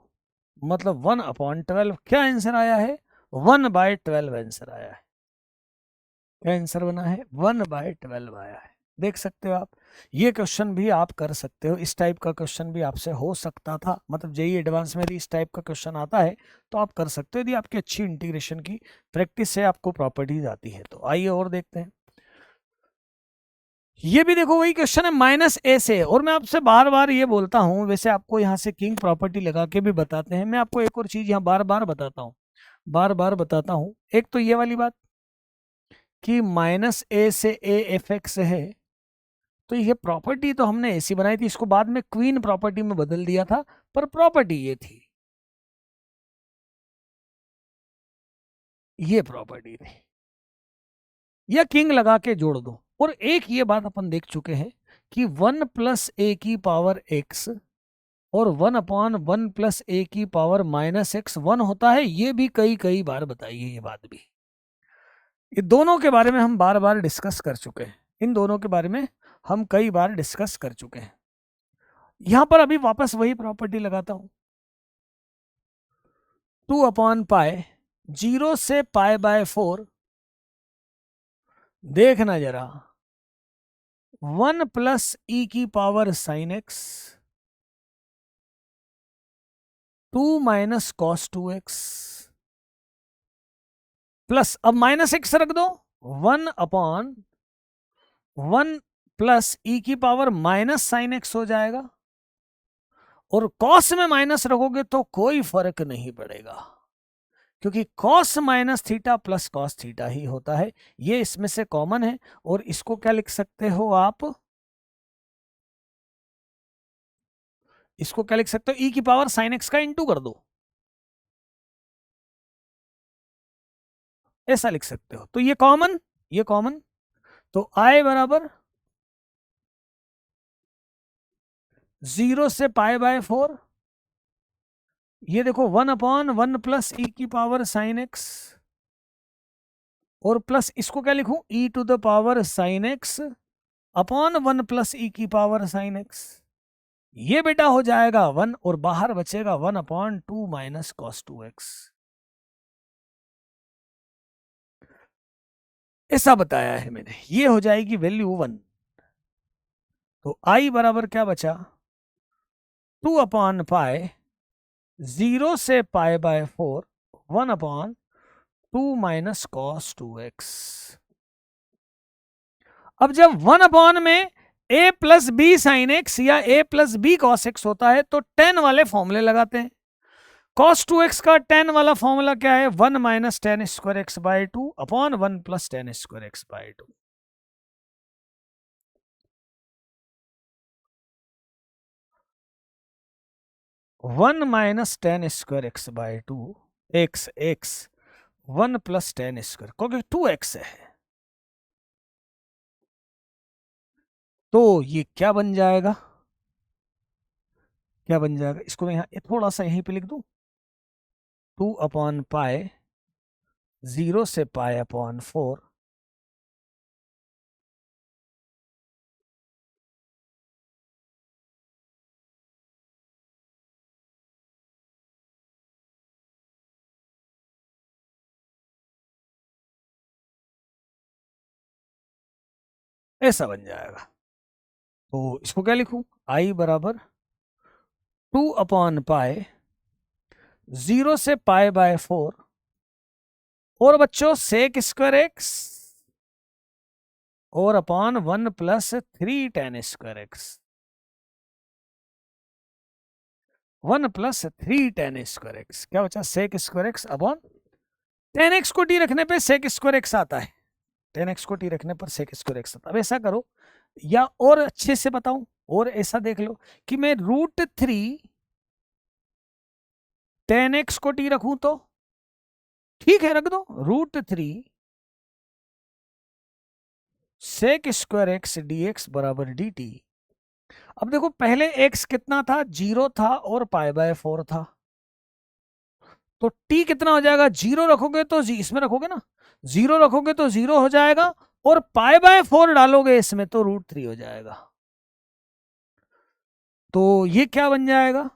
मतलब 1/12। क्या आंसर आया है, 1/12 आंसर आया है। क्या आंसर बना है, 1/12 आया है। देख सकते हो आप, ये क्वेश्चन भी आप कर सकते हो, इस टाइप का क्वेश्चन भी आपसे हो सकता था। मतलब जेईई एडवांस में यदि इस टाइप का क्वेश्चन आता है तो आप कर सकते हो, यदि आपकी अच्छी इंटीग्रेशन की प्रैक्टिस से आपको प्रॉपर्टीज आती है तो। आइए और देखते हैं, ये भी देखो वही क्वेश्चन है -a से। और मैं आपसे बार बार ये बोलता हूं, वैसे आपको यहाँ से किंग प्रॉपर्टी लगा के भी बताते हैं, मैं आपको एक और चीज यहाँ बार बार बताता हूँ, बार बार बताता हूँ। एक तो ये वाली बात कि -a से a एफ एक्स है, तो ये प्रॉपर्टी तो हमने ऐसी बनाई थी, इसको बाद में क्वीन प्रॉपर्टी में बदल दिया था, पर प्रॉपर्टी ये थी, ये प्रॉपर्टी थी, या किंग लगा के जोड़ दो। और एक ये बात अपन देख चुके हैं कि 1 प्लस a की पावर x और 1/1 प्लस a की पावर -x 1 होता है। ये भी कई कई बार बताई है ये बात भी, ये दोनों के बारे में हम बार बार डिस्कस कर चुके हैं, इन दोनों के बारे में हम कई बार डिस्कस कर चुके हैं। यहां पर अभी वापस वही प्रॉपर्टी लगाता हूं, 2/π 0 से π/4, देखना जरा, 1 प्लस e की power sign x 2 minus cos 2x plus, अब -x रख दो, 1/1 प्लस e की पावर माइनस साइन x हो जाएगा। और कॉस में माइनस रखोगे तो कोई फर्क नहीं पड़ेगा, क्योंकि cos minus theta plus cos theta ही होता है, ये इसमें से कॉमन है। और इसको क्या लिख सकते हो आप, इसको क्या लिख सकते हो, ई की पावर साइन एक्स का इंटू कर दो, ऐसा लिख सकते हो। तो ये कॉमन, ये कॉमन, तो आई बराबर 0 से पाई बाय 4, ये देखो 1/1 प्लस ई की पावर साइन एक्स, और प्लस इसको क्या लिखूं, e to the power sine x upon 1 plus e की पावर साइन एक्स। ये बेटा हो जाएगा 1 और बाहर बचेगा 1/2 माइनस कॉस 2x। ऐसा बताया है मैंने, ये हो जाएगी वैल्यू 1। तो आई बराबर क्या बचा, 2/पाई 0 से पाई बाय 4 1/2 माइनस कॉस 2x। अब जब 1 में a plus b sine x या a plus b cos x होता है तो tan वाले फॉर्मूले लगाते हैं। cos 2x का tan वाला फॉर्मूला क्या है, 1 minus ten square x by 2 upon 1 plus ten square x by 2। One minus ten square x by 2 x x 1 plus ten square, क्योंकि 2x है। तो ये क्या बन जाएगा, क्या बन जाएगा, इसको मैं यहाँ थोड़ा सा यहीं पे लिख दूं, 2/पाई 0 से पाई अपॉन 4 ऐसा बन जाएगा। तो इसको क्या लिखूं, आई बराबर 2/पाई 0 से पाई बाय 4 और बच्चों सेक स्क्वायर एक्स और upon 1 plus 3 tan square x, 1 plus 3 tan square x, क्या बचा, sec square x upon tan x को टी रखने पे सेक स्क्वायर एक्स आता है, टेन एक्स को टी रखने पर सेक स्क्वायर एक्स आता है। अब ऐसा करो, या और अच्छे से बताऊं, और ऐसा देख लो कि मैं √3 टेन एक्स को टी रखूं तो ठीक है, रख दो, √3 sec square x d x बराबर डी टी। अब देखो पहले x कितना था, 0 था और पाई बाय 4 था, तो t कितना हो जाएगा, 0 रखोगे तो इसमें रखोगे ना, 0 रखोगे तो 0 हो जाएगा, और पाई बाय 4 डालोगे इसमें तो √3 हो जाएगा। तो ये क्या बन जाएगा,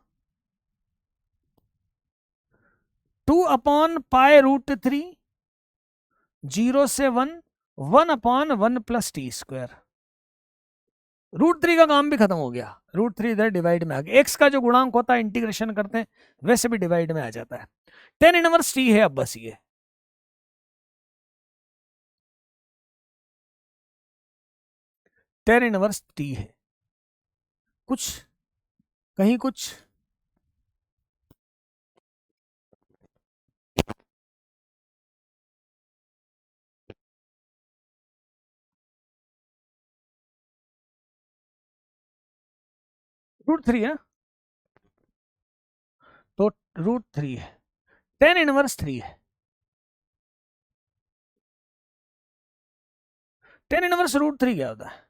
2/पाई √3 0 से 1 1/1 प्लस टी स्क्वायर। √3 का काम भी खत्म हो गया, √3 इधर डिवाइड में आ गया, एक्स का जो गुणांक होता है इंटीग्रेशन करते हैं वैसे भी डिवाइड में आ जाता है। tan इनवर्स t है, अब बस ये tan इनवर्स t है। कुछ कहीं कुछ √3 है, तो √3 है, tan इनवर्स 3 है, tan इनवर्स √3 क्या होता है,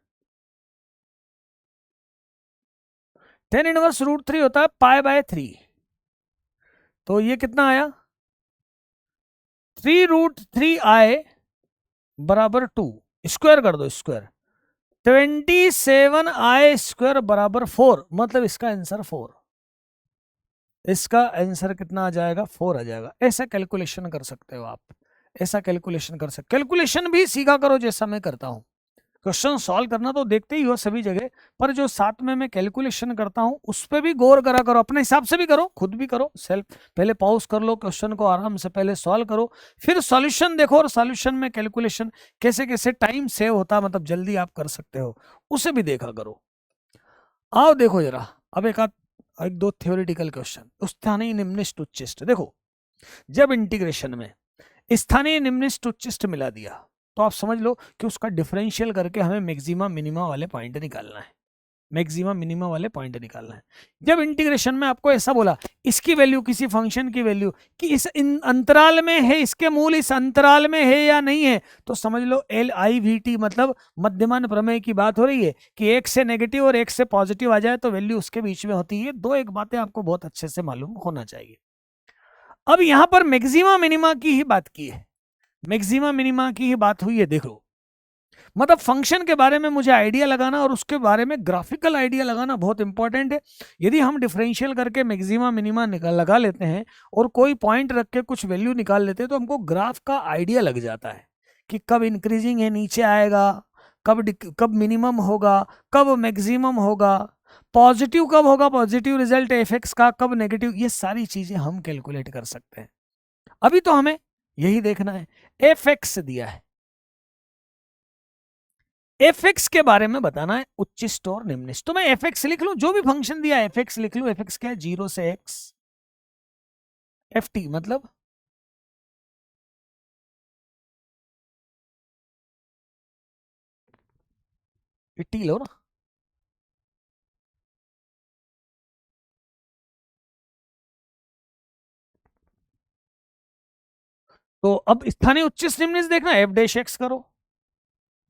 tan इनवर्स √3 होता है पाई बाय 3। तो ये कितना आया, 3√3 आए बराबर 2, स्क्वायर कर दो स्क्वायर, 27 आई स्क्वायर बराबर 4, मतलब इसका आंसर 4, इसका आंसर कितना आ जाएगा, 4 आ जाएगा। ऐसा कैलकुलेशन कर सकते हो आप, ऐसा कैलकुलेशन कर सकते, कैलकुलेशन भी सीखा करो जैसा मैं करता हूं। क्वेश्चन सॉल्व करना तो देखते ही हो सभी जगह, पर जो साथ में मैं कैलकुलेशन करता हूं उस पर भी गौर करा करो, अपने हिसाब से भी करो, खुद भी करो सेल्फ, पहले पॉज कर लो, क्वेश्चन को आराम से पहले सॉल्व करो, फिर सॉल्यूशन देखो, और सॉल्यूशन में कैलकुलेशन कैसे कैसे टाइम सेव होता, मतलब जल्दी आप कर सकते हो, उसे भी देखा करो। आओ देखो जरा, अब एक दो थ्योरेटिकल क्वेश्चन, उत्थाने निम्निष्ट उच्चिष्ट। देखो जब इंटीग्रेशन में स्थानीय निम्नलिखित उच्चिष्ट मिला दिया तो आप समझ लो कि उसका डिफरेंशियल करके हमें मैक्सिमा मिनिमा वाले पॉइंट निकालना है, मैक्सिमा मिनिमा वाले पॉइंट निकालना है। जब इंटीग्रेशन में आपको ऐसा बोला इसकी वैल्यू किसी फंक्शन की वैल्यू कि इस अंतराल में है, इसके मूल इस अंतराल में है या नहीं है, तो समझ लो LIVT मतलब मध्यमान प्रमेय की बात हो रही है कि एक से नेगेटिव और एक से पॉजिटिव आ जाए तो वैल्यू उसके बीच में होती है। दो एक बातें आपको बहुत अच्छे से मालूम होना चाहिए। अब यहां पर मैक्सिमा मिनिमा की ही बात की है, मैक्सिमा मिनिमा की ही बात हुई है। देखो मतलब फंक्शन के बारे में मुझे आइडिया लगाना और उसके बारे में ग्राफिकल आइडिया लगाना बहुत इंपॉर्टेंट है। यदि हम डिफरेंशियल करके मैक्सिमा मिनिमा लगा लेते हैं और कोई पॉइंट रख के कुछ वैल्यू निकाल लेते हैं तो हमको ग्राफ का आइडिया लग जाता है कि कब इंक्रीजिंग है नीचे आएगा, कब मिनिमम होगा, कब मैक्सिमम होगा, पॉजिटिव कब होगा, पॉजिटिव रिजल्ट एफ का, कब नेगेटिव, ये सारी चीजें हम कैलकुलेट कर सकते हैं। अभी तो हमें यही देखना है। एफ दिया है, एफ के बारे में बताना है उच्चिष्ट और निम्निष्ट। तो मैं एफ लिख लूं, जो भी फंक्शन दिया एफ लिख लूं। एफ क्या है? 0 से x, एफ टी मतलब टी लो ना, तो अब स्थानीय उच्चिष्ट निम्निष्ट देखना, एफ डैश एक्स करो,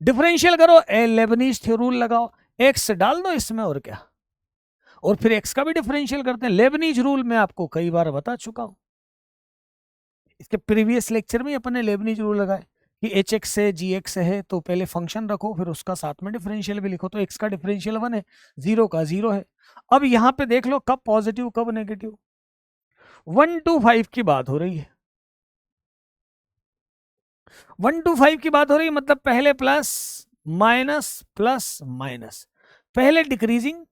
डिफरेंशियल करो, लेबनीज रूल लगाओ, एक्स डाल दो इसमें और क्या, और फिर एक्स का भी डिफरेंशियल करते हैं। लेबनीज रूल मैं आपको कई बार बता चुका हूं, इसके प्रीवियस लेक्चर में अपन ने लेबनीज रूल लगाए कि एच एक्स से जी एक्स है तो पहले फंक्शन रखो फिर उसका साथ में डिफरेंशियल भी लिखो, तो एक्स का डिफरेंशियल 1 है, 0 का 0 है। अब यहां पे देख लो कब पॉजिटिव कब नेगेटिव, 1 to 5 की बात हो रही है, 1 to 5 की बात हो रही है, मतलब पहले प्लस माइनस प्लस माइनस, पहले डिक्रीजिंग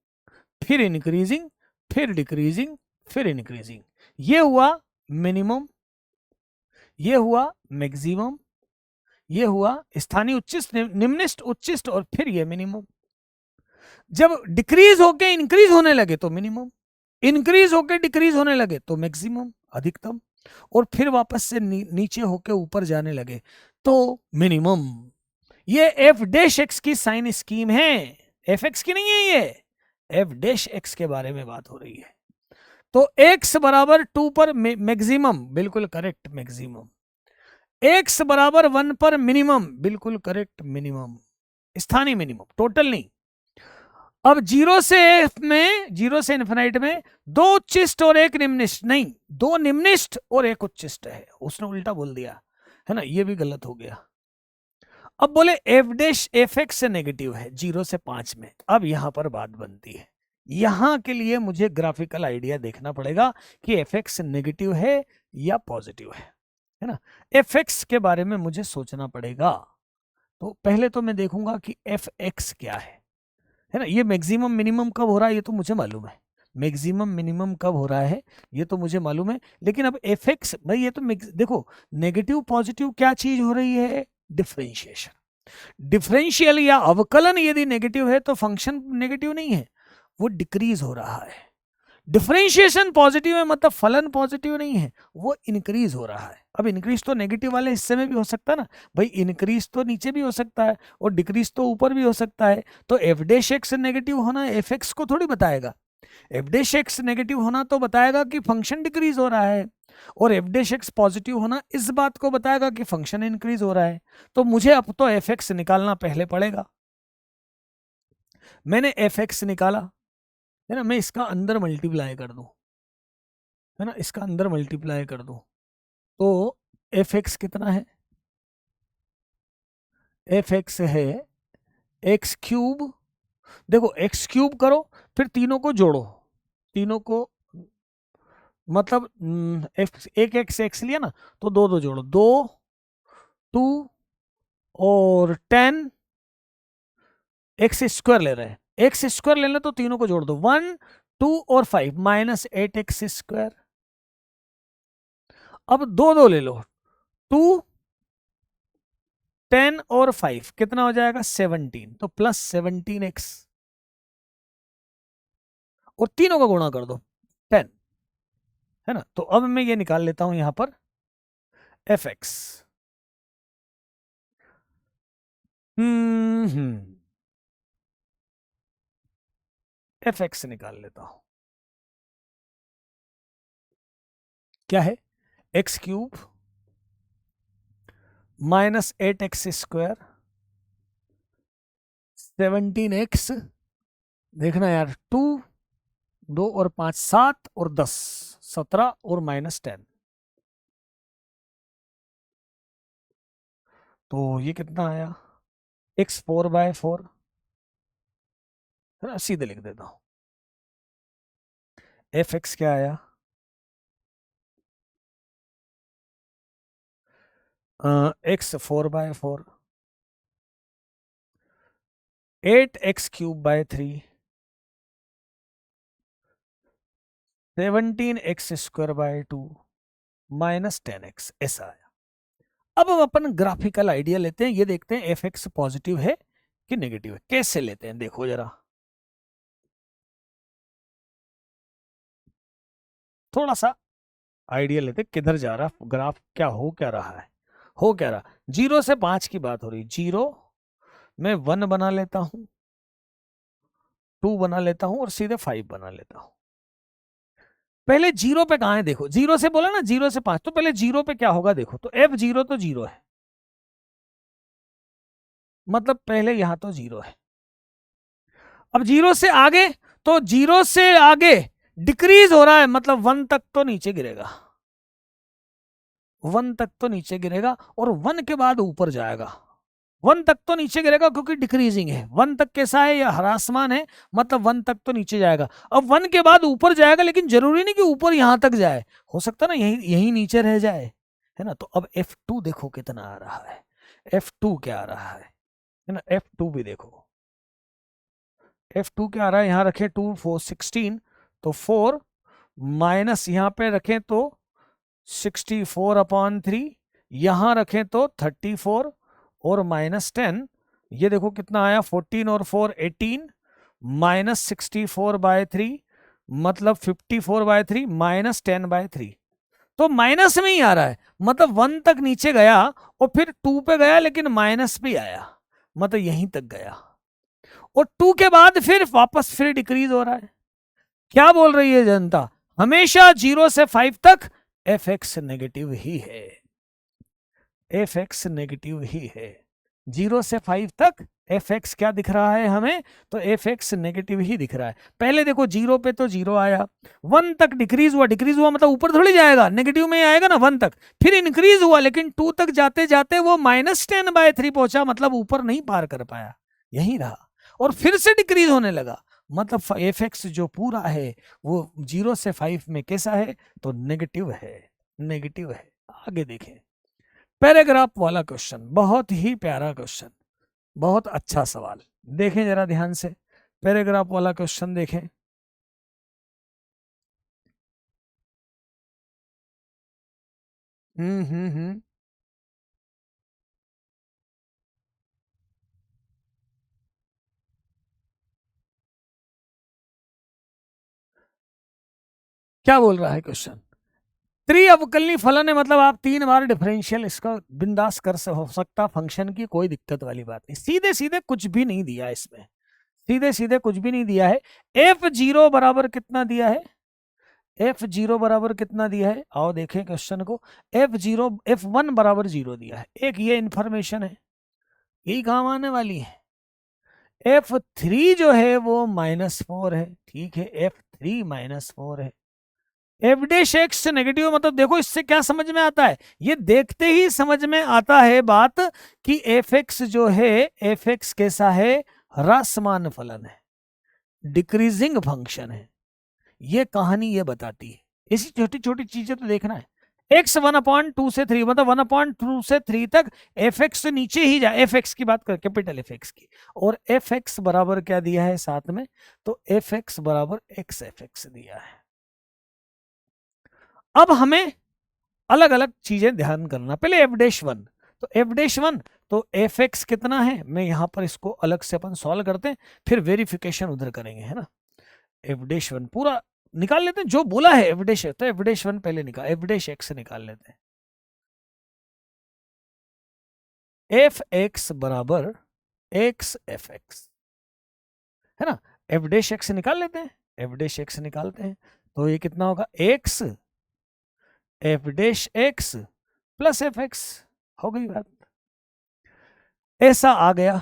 फिर इंक्रीजिंग फिर डिक्रीजिंग फिर इंक्रीजिंग, ये हुआ मिनिमम, ये हुआ मैक्सिमम, ये हुआ स्थानीय उच्चिष्ट निम्निष्ट उच्चिष्ट और फिर ये मिनिमम। जब डिक्रीज होके इंक्रीज होने लगे तो मिनिमम, इंक्रीज होके डिक्रीज होने लगे तो मैक्सिमम अधिकतम, और फिर वापस से नीचे होके ऊपर जाने लगे तो मिनिमम। ये एफ डैश एक्स की साइन स्कीम है, एफ एक्स की नहीं है, ये एफ डैश एक्स के बारे में बात हो रही है। तो x बराबर 2 पर मैक्सिमम, बिल्कुल करेक्ट मैक्सिमम, x बराबर 1 पर मिनिमम, बिल्कुल करेक्ट मिनिमम, स्थानीय मिनिमम, टोटल नहीं। अब 0 से f में, 0 से इन्फिनाइट में दो उच्चिष्ट और एक निम्निष्ट, नहीं दो निम्निष्ट और एक उच्चिष्ट है, उसने उल्टा बोल दिया है ना, ये भी गलत हो गया। अब बोले एफ डैश एफ एक्स से नेगेटिव है 0 से 5 में, अब यहां पर बात बनती है, यहां के लिए मुझे ग्राफिकल आइडिया देखना पड़ेगा कि एफ एक्स नेगेटिव है या पॉजिटिव है ना, एफ एक्स के बारे में मुझे सोचना पड़ेगा। तो पहले तो मैं देखूंगा कि एफ एक्स क्या है ना, ये मैक्सिमम मिनिमम कब हो रहा है ये तो मुझे मालूम है, मैक्सिमम मिनिमम कब हो रहा है ये तो मुझे मालूम है, लेकिन अब एफ एक्स भाई ये तो देखो नेगेटिव पॉजिटिव क्या चीज हो रही है, डिफरेंशिएशन, डिफरेंशियल या अवकलन यदि नेगेटिव है तो फंक्शन नेगेटिव नहीं है, वो डिक्रीज हो रहा है। डिफरेंशिएशन पॉजिटिव है मतलब फलन पॉजिटिव नहीं है, वो इंक्रीज हो रहा है। अब इंक्रीज तो नेगेटिव वाले हिस्से में भी हो सकता है ना भाई, इंक्रीज तो नीचे भी हो सकता है और डिक्रीज तो ऊपर भी हो सकता है। तो एफ डैश एक्स नेगेटिव होना एफ एक्स को थोड़ी बताएगा, एफ डैश एक्स नेगेटिव होना तो बताएगा कि फंक्शन डिक्रीज हो रहा है, और एफ डैश एक्स पॉजिटिव होना इस बात को बताएगा कि फंक्शन इंक्रीज हो रहा है। तो मुझे अब तो एफ एक्स निकालना पहले पड़ेगा। मैंने एफ एक्स निकाला है ना, मैं इसका अंदर मल्टीप्लाई कर दूं है ना, इसका अंदर मल्टीप्लाई कर दूं तो एफ एक्स कितना है, एफ एक्स है एक्स क्यूब, देखो एक्स क्यूब करो फिर तीनों को जोड़ो, तीनों को मतलब एक एक्स एक्स लिया ना तो दो दो जोड़ो, 2 2 और 10 एक्स स्क्वायर ले रहे हैं, एक्स स्क्वायर लेना तो तीनों को जोड़ दो, 1 2 और 5 माइनस 8 एक्स स्क्वायर। अब दो दो ले लो, 2 10 और 5 कितना हो जाएगा 17, तो प्लस 17 एक्स, और तीनों का गुणा कर दो 10 है ना। तो अब मैं ये निकाल लेता हूं यहां पर एफ एक्स। एफ एक्स निकाल लेता हूं। क्या है? X cube minus 8x² 17x, देखना यार, 2 2 और 5 7 और 10 17 और -10, तो ये कितना आया? x 4/4, है ना, सीधे लिख देता हूं। एफ एक्स क्या आया? x 4/4, 8x³ 3, 17x² 2 -10x, ऐसा आया। अब हम अपन ग्राफिकल आइडिया लेते हैं, ये देखते हैं एफ एक्स पॉजिटिव है कि नेगेटिव है। कैसे लेते हैं देखो जरा, थोड़ा सा आइडिया लेते हैं किधर जा रहा ग्राफ, क्या हो क्या रहा है, हो क्या रहा। 0 से 5 की बात हो रही, 0 में 1 बना लेता हूं, 2 बना लेता हूं और सीधे 5 बना लेता हूं। पहले 0 पे कहां है देखो, 0 से बोला ना, 0 से 5, तो पहले 0 पे क्या होगा देखो, तो F0 तो 0 है, मतलब पहले यहां तो 0 है। अब 0 से आगे, तो 0 से आगे डिक्रीज हो रहा है, मतलब 1 तक तो नीचे गिरेगा, 1 तक तो नीचे गिरेगा, और 1 के बाद ऊपर जाएगा। 1 तक तो नीचे गिरेगा क्योंकि डिक्रीजिंग है। 1 तक कैसा है, या हरासमान है, मतलब 1 तक तो नीचे जाएगा। अब 1 के बाद ऊपर जाएगा, लेकिन जरूरी नहीं कि ऊपर यहां तक जाए, हो सकता ना यही यही नीचे रह जाए, है ना। तो अब F2 देखो कितना आ रहा है, F2 क्या आ रहा है ना, F2 भी देखो, F2 क्या आ रहा है, यहां रखें 2 4 16, तो 4 माइनस यहां पे रखें तो 64/3, यहां रखें तो 34 और -10, ये देखो कितना आया, 14 और 4 18, -64/3 मतलब 54/3 -10/3, तो माइनस में ही आ रहा है, मतलब 1 तक नीचे गया और फिर 2 पे गया, लेकिन माइनस भी आया, मतलब यहीं तक गया, और 2 के बाद फिर वापस फिर डिक्रीज हो रहा है। क्या बोल रही है जनता? हमेशा 0 से 5 तक एफ एक्स नेगेटिव ही है, एफ एक्स नेगेटिव ही है। 0 से 5 तक एफ एक्स क्या दिख रहा है हमें, तो एफ एक्स नेगेटिव ही दिख रहा है। पहले देखो 0 पे तो 0 आया, 1 तक डिक्रीज हुआ, डिक्रीज हुआ मतलब ऊपर थोड़ी जाएगा, नेगेटिव में ही आएगा ना 1 तक, फिर इंक्रीज हुआ, लेकिन 2 तक जाते जाते वो -10/3 पहुंचा, मतलब ऊपर नहीं पार कर पाया, यही रहा, और फिर से डिक्रीज होने लगा, मतलब एफ एक्स जो पूरा है वो 0 से 5 में कैसा है, तो नेगेटिव है, नेगेटिव है। आगे देखें, पैराग्राफ वाला क्वेश्चन, बहुत ही प्यारा क्वेश्चन, बहुत अच्छा सवाल, देखें जरा ध्यान से, पैराग्राफ वाला क्वेश्चन देखें। हम्म। क्या बोल रहा है क्वेश्चन? त्रिअवकलनीय फलन है, मतलब आप 3 बार डिफरेंशियल इसका बिंदास कर हो सकता फंक्शन की, कोई दिक्कत वाली बात नहीं। सीधे सीधे कुछ भी नहीं दिया इसमें, सीधे सीधे कुछ भी नहीं दिया है। F0 बराबर कितना दिया है, F0 बराबर कितना दिया है, आओ देखें क्वेश्चन को। F1 बराबर 0 दिया है, एक ये इंफॉर्मेशन है, यही काम आने वाली है। F3 जो है वो -4 है, ठीक है, F3 -4 है। एफ डैश एक्स नेगेटिव, मतलब देखो इससे क्या समझ में आता है, ये देखते ही समझ में आता है बात कि एफ एक्स जो है, एफ एक्स कैसा है, ह्रासमान फलन है, डिक्रीजिंग फंक्शन है, ये कहानी ये बताती है। ऐसी छोटी छोटी चीजें तो देखना है। एक्स 1/2 से 3, मतलब 1/2 से 3 तक एफ एक्स से नीचे ही जाए, एफ एक्स की बात कर, कैपिटल एफ एक्स की, और एफ एक्स बराबर क्या दिया है साथ में, तो एफ एक्स बराबर एक्स एफ एक्स दिया है। अब हमें अलग अलग चीजें ध्यान करना, पहले F'1, तो F'1, तो एफ एक्स कितना है, मैं यहां पर इसको अलग से अपन सॉल्व करते हैं, फिर वेरिफिकेशन उधर करेंगे, है ना। F'1 पूरा निकाल लेते हैं जो बोला है एफ डैश, तो एफ डैश 1 पहले निकाल, एफ डैश एक्स निकाल लेते हैं। एफ एक्स बराबर एक्स एफ एक्स, है ना। एफ डैश एक्स निकाल लेते हैं, एफ डैश एक्स निकालते हैं, तो ये कितना होगा, x F dash x plus F x, हो गई बात। ऐसा आ गया,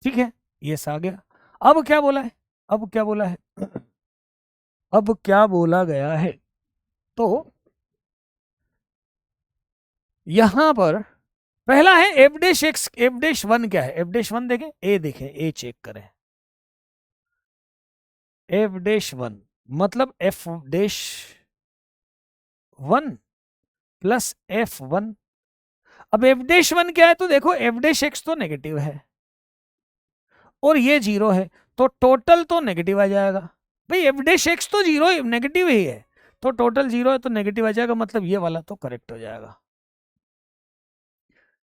ठीक है, ये ऐसा आ गया। अब क्या बोला है, अब क्या बोला है, अब क्या बोला गया है, तो यहां पर पहला है F dash x, F dash 1 क्या है, एफ डैश 1 देखें, ए देखें, ए चेक करें, एफ डैश 1 मतलब एफ डैश 1 प्लस एफ 1। अब एफ डैश 1 क्या है, तो देखो एफ डैश एक्स तो नेगेटिव है और ये 0 है, तो टोटल तो नेगेटिव आ जाएगा। भाई एफ डैश एक्स तो 0 नेगेटिव ही है, तो टोटल 0 है तो नेगेटिव आ जाएगा, मतलब ये वाला तो करेक्ट हो जाएगा,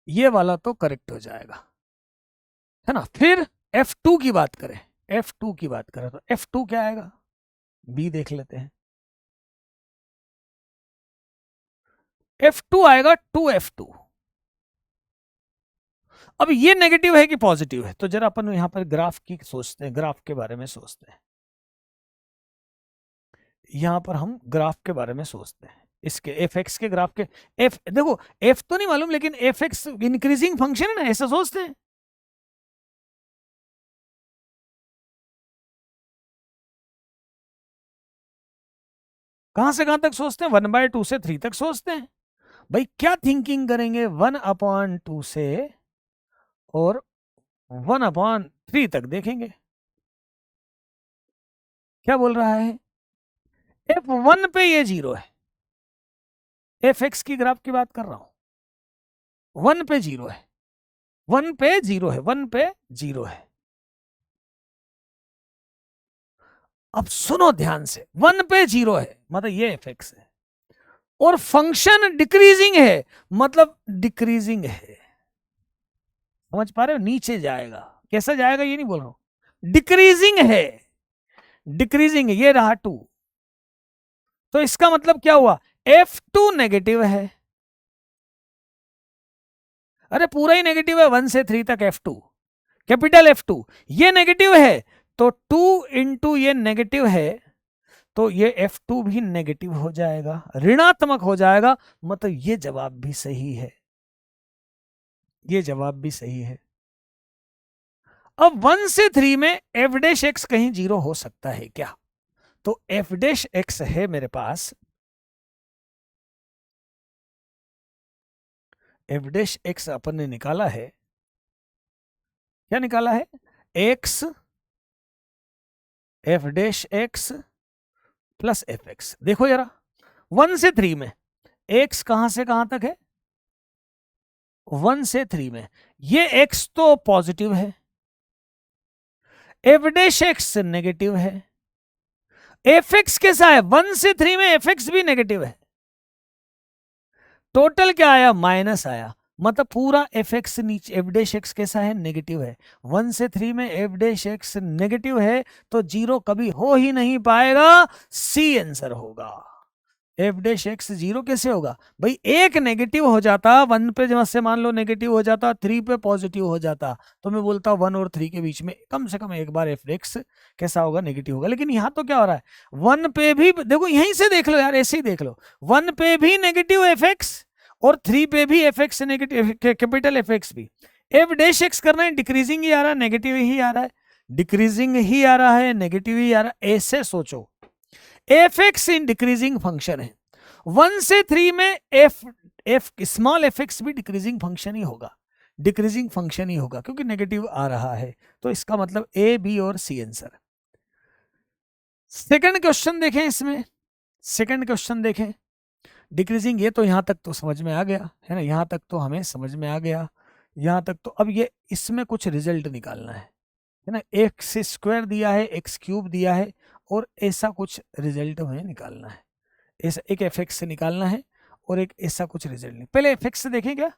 ये वाला तो करेक्ट हो जाएगा, है ना। फिर F2 की बात करें, F2 की बात करें तो F2 क्या आएगा, B देख लेते हैं, F2 आएगा 2F2। अब ये नेगेटिव है कि पॉजिटिव है, तो जरा अपन यहां पर ग्राफ की सोचते हैं, ग्राफ के बारे में सोचते हैं, यहां पर हम ग्राफ के बारे में सोचते हैं, इसके एफ एक्स के ग्राफ के, एफ देखो एफ तो नहीं मालूम लेकिन एफ एक्स इंक्रीजिंग फंक्शन है ना, ऐसा सोचते हैं। कहां से कहां तक सोचते हैं, 1/2 से 3 तक सोचते हैं। भाई क्या थिंकिंग करेंगे, 1/2 से और 1/3 तक देखेंगे, क्या बोल रहा है, F1 पे ये 0 है, एफ एक्स की ग्राफ की बात कर रहा हूं, 1 पे 0 है, 1 पे 0 है, 1 पे 0 है। अब सुनो ध्यान से, 1 पे 0 है मतलब ये एफ एक्स है, और फंक्शन डिक्रीजिंग है मतलब डिक्रीजिंग है, समझ पा रहे हो, नीचे जाएगा, कैसा जाएगा ये नहीं बोल रहा हूं, डिक्रीजिंग है, डिक्रीजिंग है, ये रहा 2, तो इसका मतलब क्या हुआ, F2 नेगेटिव है, अरे पूरा ही नेगेटिव है 1 से 3 तक, F2 कैपिटल F2 ये नेगेटिव है, तो 2 इंटू ये नेगेटिव है, तो ये F2 भी नेगेटिव हो जाएगा, ऋणात्मक हो जाएगा, मतलब ये जवाब भी सही है, ये जवाब भी सही है। अब 1 से 3 में एफ डैश एक्स कहीं 0 हो सकता है क्या, तो एफ डैश एक्स है मेरे पास, एफ डैश एक्स अपन ने निकाला है, क्या निकाला है, x F dash x plus F x. देखो जरा 1 से 3 में एक्स कहां से कहां तक है, 1 से 3 में ये एक्स तो पॉजिटिव है, एफ डैश एक्स नेगेटिव है, एफ एक्स कैसा है, 1 से 3 में एफ एक्स भी नेगेटिव है, टोटल क्या आया, माइनस आया, मतलब पूरा एफ एक्स नीचे, एफ डैश एक्स कैसा है, नेगेटिव है, 1 से 3 में एफ डैश एक्स नेगेटिव है, तो 0 कभी हो ही नहीं पाएगा, सी आंसर होगा। एफ डैश एक्स 0 कैसे होगा, भाई एक नेगेटिव हो जाता, 1 पे जब से मान लो नेगेटिव हो जाता, 3 पे पॉजिटिव हो जाता, तो मैं बोलता 1 और 3 के बीच में कम से कम एक बार एफ एक्स कैसा होगा, नेगेटिव होगा। लेकिन यहाँ तो क्या हो रहा है, 1 पे भी देखो, यहीं से देख लो यार, ऐसे ही देख लो, 1 पे भी नेगेटिव एफ एक्स और 3 पे भी F x negative, capital F x भी, एफ डैश एक्स करना है, डिक्रीजिंग ही आ रहा है, नेगेटिव ही आ रहा है, डिक्रीजिंग ही आ रहा है, नेगेटिव ही आ रहा है, ऐसे सोचो, F x in decreasing function है, 1 से 3 में F F small F x भी डिक्रीजिंग फंक्शन ही होगा, डिक्रीजिंग फंक्शन ही होगा क्योंकि नेगेटिव आ रहा है, तो इसका मतलब ए बी और सी आंसर। सेकंड क्वेश्चन देखें, इसमें सेकंड क्वेश्चन देखें, डिक्रीजिंग, ये तो यहां तक तो समझ में आ गया है ना, यहां तक तो हमें समझ में आ गया, यहां तक तो, अब ये इसमें कुछ रिजल्ट निकालना है ना, एक्स स्क्वायर दिया है, एक्स क्यूब दिया है, और ऐसा कुछ रिजल्ट हमें निकालना है, ऐसा एक एफ एक्स से निकालना है और एक ऐसा कुछ रिजल्ट नहीं, पहले एफ एक्स से देखें क्या,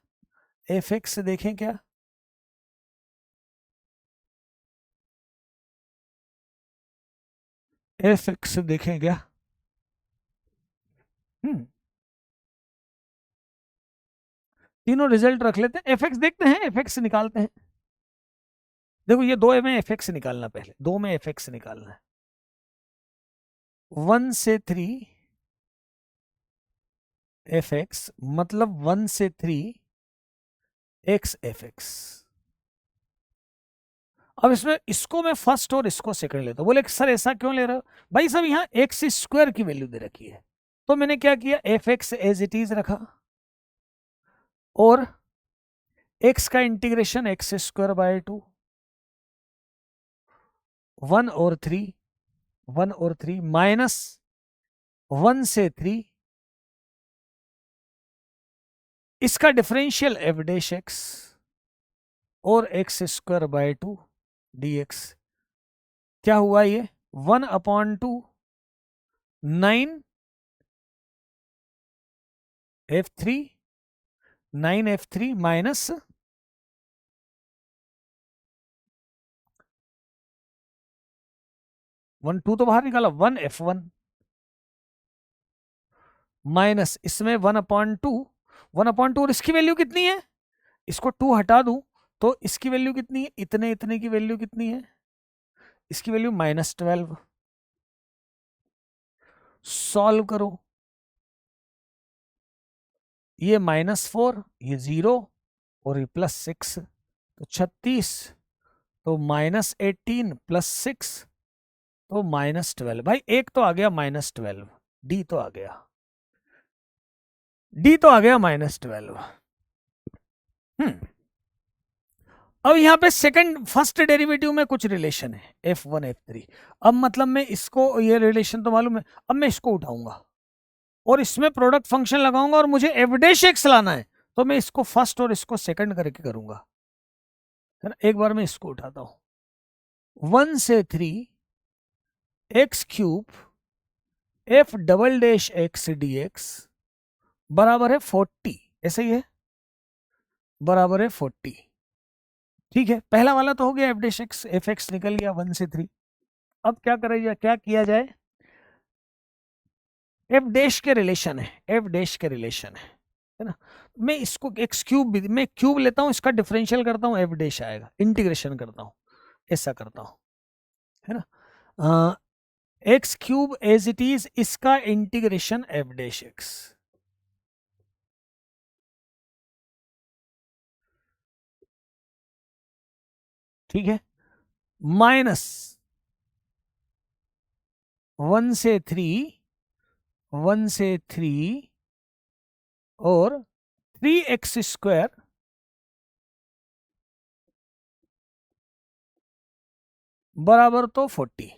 एफ एक्स से देखें क्या, एफ एक्स देखें क्या? तीनों रिजल्ट रख लेते हैं, एफ एक्स देखते हैं, एफ एक्स निकालते हैं। देखो ये दो में एफ एक्स निकालना, पहले दो में एफ एक्स निकालना है। 1 से 3 एफ एक्स मतलब 1 से 3 एक्स एफ एक्स। अब इसमें इसको मैं फर्स्ट और इसको सेकंड लेता हूं। बोले सर ऐसा क्यों ले रहे हो? भाई साहब यहाँ एक्स स्क्वायर की वैल्यू दे रखी है, तो मैंने क्या किया, f x as it is रखा और एक्स का इंटीग्रेशन एक्स स्क्वायर बाय 2, 1 और 3, 1 और 3 माइनस 1 से 3 इसका डिफरेंशियल एफ डैश एक्स और x square by 2 D x. क्या हुआ ये 1/2 9 f3 9 f3 माइनस 1 2 तो बाहर निकाला 1 f1 माइनस इसमें 1/2 1/2 और इसकी वैल्यू कितनी है, इसको 2 हटा दूं तो इसकी वैल्यू कितनी है, इतने इतने की वैल्यू कितनी है, इसकी वैल्यू -12। सॉल्व करो, ये -4 ये 0 और ये +6 तो 36 तो -18 +6 तो -12। भाई एक तो आ गया -12, डी तो आ गया, डी तो आ गया -12। अब यहां पे सेकंड फर्स्ट डेरिवेटिव में कुछ रिलेशन है f1 f3। अब मतलब मैं इसको, ये रिलेशन तो मालूम है, अब मैं इसको उठाऊंगा और इसमें प्रोडक्ट फंक्शन लगाऊंगा और मुझे एफ डैश एक्स लाना है, तो मैं इसको फर्स्ट और इसको सेकंड करके करूंगा, है ना। एक बार मैं इसको उठाता हूं, 1 से 3 x cube F double dash x d x बराबर है 40, ऐसे ही है, बराबर है 40। ठीक है, पहला वाला तो हो गया, F dash x F x निकल गया 1 से 3। अब क्या करें, क्या किया जाए, एफ डैश के रिलेशन है, एफ डैश के रिलेशन है ना। मैं इसको एक्स क्यूब, मैं क्यूब लेता हूं, इसका डिफरेंशियल करता हूं, एफ डैश आएगा, इंटीग्रेशन करता हूं, ऐसा करता हूं, है ना। X cube as it is, इसका इंटीग्रेशन एफ डैश एक्स, ठीक है, माइनस 1 से 3 1 से 3 और 3x स्क्वायर बराबर तो 40।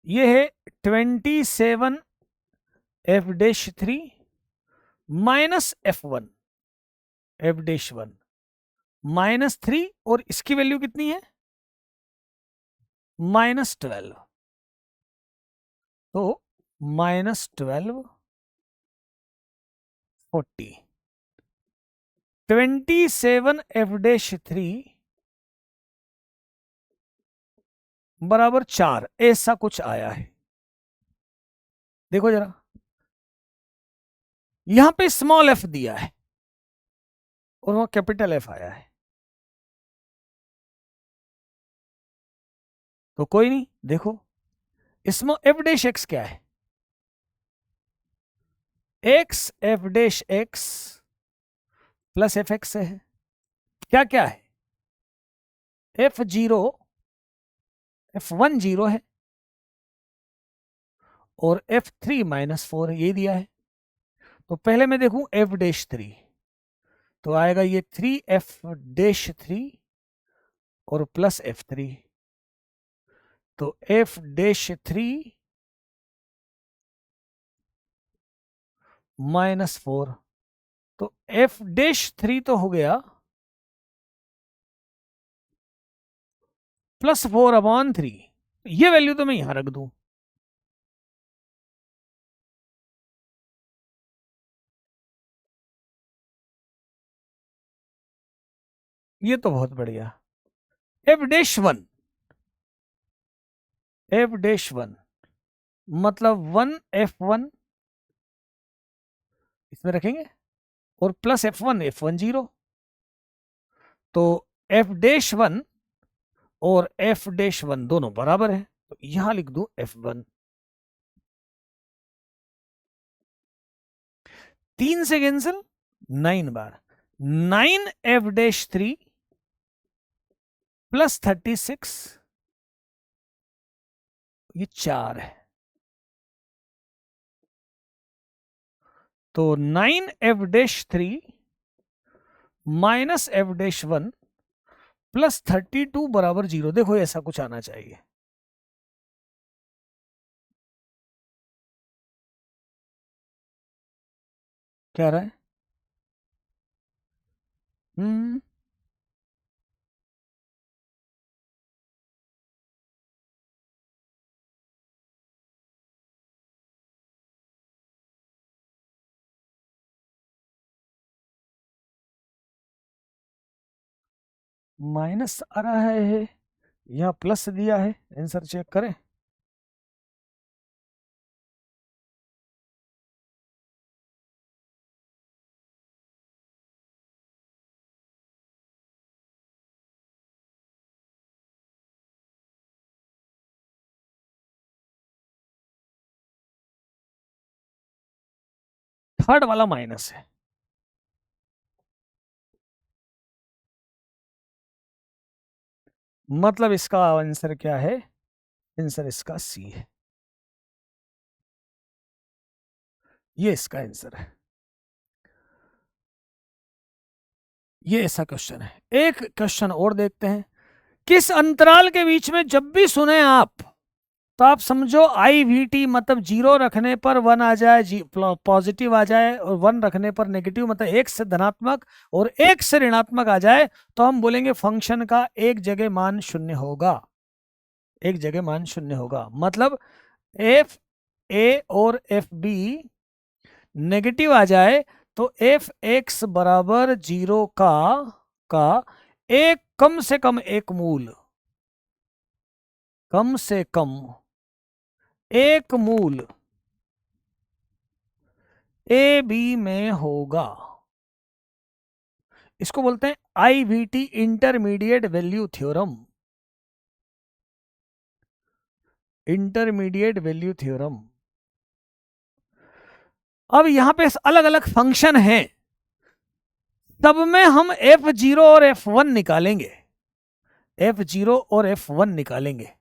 ये है 27 F dash 3 minus f1 F dash 1 -3 और इसकी वैल्यू कितनी है -12, तो -12 40 27 एफ डैश 3 बराबर 4, ऐसा कुछ आया है। देखो जरा, यहां पे स्मॉल एफ दिया है और वहां कैपिटल एफ आया है, तो कोई नहीं। देखो इसमें एफ डैश एक्स क्या है, x F dash x plus F x है, क्या क्या है, f0 f1 0 है और f3 -4 ये दिया है। तो पहले मैं देखूं एफ डैश 3, तो आएगा ये 3f डैश 3 और प्लस f3, तो f डैश 3 -4, तो f डैश 3 तो हो गया +4/3। ये वैल्यू तो मैं यहां रख दूं, ये तो बहुत बढ़िया। f dash 1 F dash one मतलब 1 F1 इसमें रखेंगे और प्लस F1 0, तो एफ डैश वन और एफ डैश वन दोनों बराबर है, तो यहां लिख दू F1। 3 से कैंसिल 9 बार, 9F-3 प्लस 36 ये 4 है, तो 9F-3 माइनस F-1 प्लस 32 बराबर 0। देखो ऐसा कुछ आना चाहिए। क्या रहा है? हम्म माइनस आ रहा है, यहाँ प्लस दिया है, आंसर चेक करें। थर्ड वाला माइनस है, मतलब इसका आंसर क्या है? आंसर इसका सी है, ये इसका आंसर है। ये ऐसा क्वेश्चन है। एक क्वेश्चन और देखते हैं। किस अंतराल के बीच में जब भी सुने आप तो आप समझो IVT मतलब 0 रखने पर 1 आ जाए, पॉजिटिव आ जाए, और 1 रखने पर नेगेटिव मतलब 1 से धनात्मक और 1 से ऋणात्मक आ जाए, तो हम बोलेंगे फंक्शन का एक जगह मान 0 होगा, एक जगह मान 0 होगा। मतलब FA और FB नेगेटिव आ जाए तो Fx बराबर 0 का एक कम से कम एक मूल, कम से कम एक मूल AB में होगा। इसको बोलते हैं IVT intermediate value theorem, intermediate value theorem. अब यहां पे अलग अलग फंक्शन हैं, तब में हम F0 और F1 निकालेंगे, F0 और F1 निकालेंगे।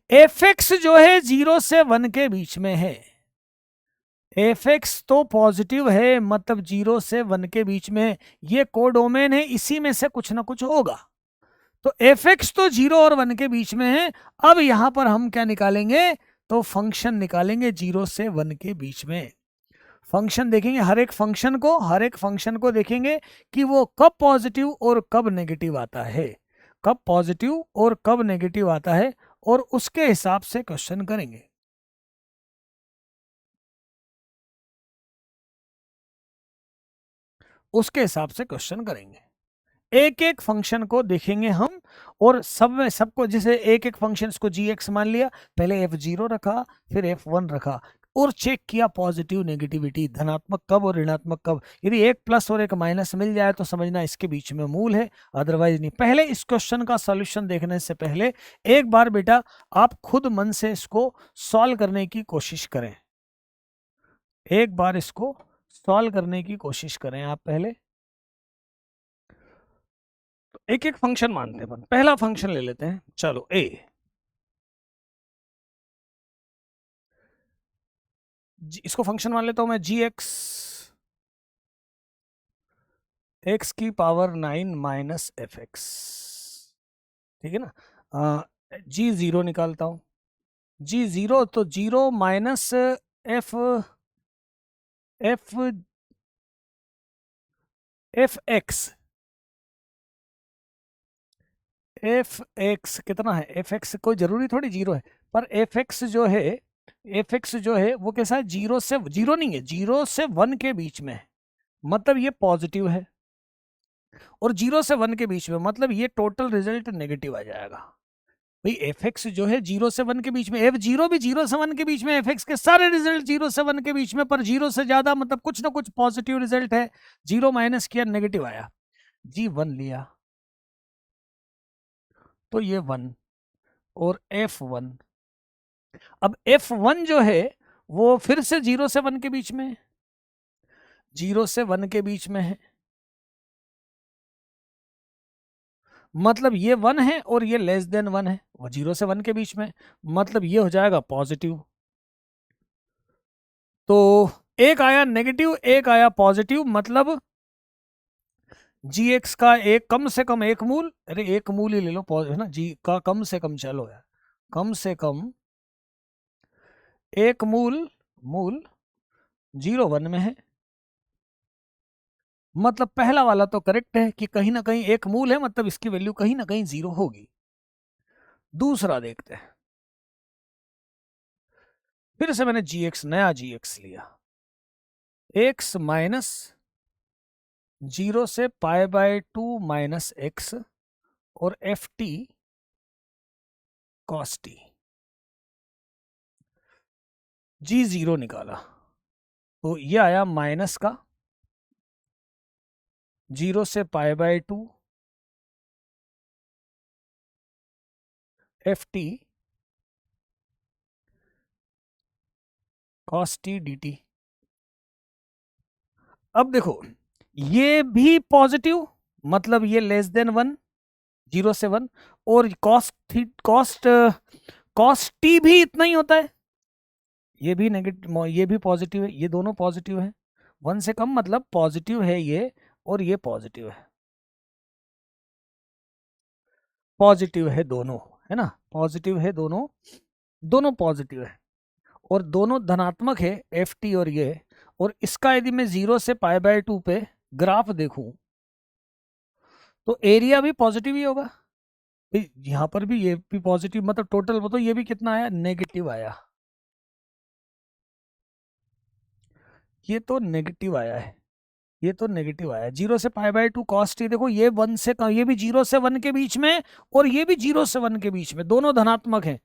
Fx जो है 0 से 1 के बीच में है, Fx तो पॉजिटिव है मतलब 0 से 1 के बीच में है, ये कोडोमेन है, इसी में से कुछ ना कुछ होगा। तो Fx तो 0 और 1 के बीच में है। अब यहां पर हम क्या निकालेंगे? तो फंक्शन निकालेंगे 0 से 1 के बीच में। फंक्शन देखेंगे, हर एक फंक्शन को देखेंगे कि वो कब पॉजिटिव और कब नेगेटिव आता है, कब पॉजिटिव और कब नेगेटिव आता है, और उसके हिसाब से क्वेश्चन करेंगे। उसके हिसाब से क्वेश्चन करेंगे, एक एक फंक्शन को देखेंगे हम, और सब में सबको जैसे एक एक फंक्शन को gx मान लिया, पहले F0 रखा फिर F1 रखा, और चेक किया पॉजिटिव नेगेटिविटी, धनात्मक कब और ऋणात्मक कब। यदि एक प्लस और एक माइनस मिल जाए तो समझना इसके बीच में मूल है, अदरवाइज नहीं। पहले इस क्वेश्चन का सॉल्यूशन देखने से पहले एक बार बेटा आप खुद मन से इसको सॉल्व करने की कोशिश करें, एक बार इसको सॉल्व करने की कोशिश करें आप पहले। तो एक एक फंक्शन मानते हैं, पहला फंक्शन ले लेते हैं, चलो a, इसको फंक्शन मान लेता हूं मैं, gx x की पावर 9 माइनस fx, ठीक है ना। g0 निकालता हूं, g0 तो 0 minus f f fx, fx कितना है? fx कोई जरूरी थोड़ी 0 है, पर fx जो है, fx जो है वो कैसा है? 0 से 0 नहीं है, 0 से 1 के बीच में है, मतलब ये पॉजिटिव है, और 0 से 1 के बीच में मतलब ये टोटल रिजल्ट नेगेटिव आ जाएगा। भाई एफ एक्स जो है 0 से 1 के बीच में, एफ जीरो भी 0 से 1 के बीच में, एफ एक्स के सारे रिजल्ट 0 से 1 के बीच में, पर 0 से ज्यादा मतलब कुछ ना कुछ पॉजिटिव रिजल्ट है, 0 माइनस किया नेगेटिव आया, जी 1 लिया तो ये 1 और F1। अब F1 जो है वो फिर से 0 से 1 के बीच में है, 0 से 1 के बीच में है, मतलब ये 1 है और ये लेस देन 1 है, वो 0 से 1 के बीच में, मतलब ये हो जाएगा पॉजिटिव। तो एक आया नेगेटिव एक आया पॉजिटिव, मतलब gx का एक कम से कम एक मूल, अरे एक मूल ही ले लो है ना, g का कम से कम, चलो यार कम से कम एक मूल 0 1 में है, मतलब पहला वाला तो करेक्ट है कि कहीं ना कहीं एक मूल है, मतलब इसकी वैल्यू कहीं ना कहीं 0 होगी। दूसरा देखते हैं, फिर से मैंने gx नया gx लिया, x माइनस 0 से π/2 माइनस एक्स और एफ टी कॉस टी, जी 0 निकाला तो ये आया माइनस का 0 से π/2 f t cos t d t. अब देखो ये भी पॉजिटिव, मतलब ये लेस देन 1, 0 से 1, और कॉस्ट टी भी इतना ही होता है, ये भी नेगेटिव, ये भी पॉजिटिव है, ये दोनों पॉजिटिव है, 1 से कम मतलब पॉजिटिव है ये, और ये पॉजिटिव है, पॉजिटिव है दोनों, है ना, पॉजिटिव है दोनों, दोनों पॉजिटिव है और दोनों धनात्मक है एफ टी और ये। और इसका यदि मैं 0 से π/2 पे ग्राफ देखूं तो एरिया भी पॉजिटिव ही होगा, यहां पर भी ये भी पॉजिटिव, मतलब टोटल तो ये भी कितना आया, नेगेटिव आया, ये तो नेगेटिव आया है, ये तो नेगेटिव आया, 0 से π/2 कॉस टी, देखो ये 1 से कम, ये भी 0 से 1 के बीच में और ये भी 0 से 1 के बीच में, दोनों धनात्मक है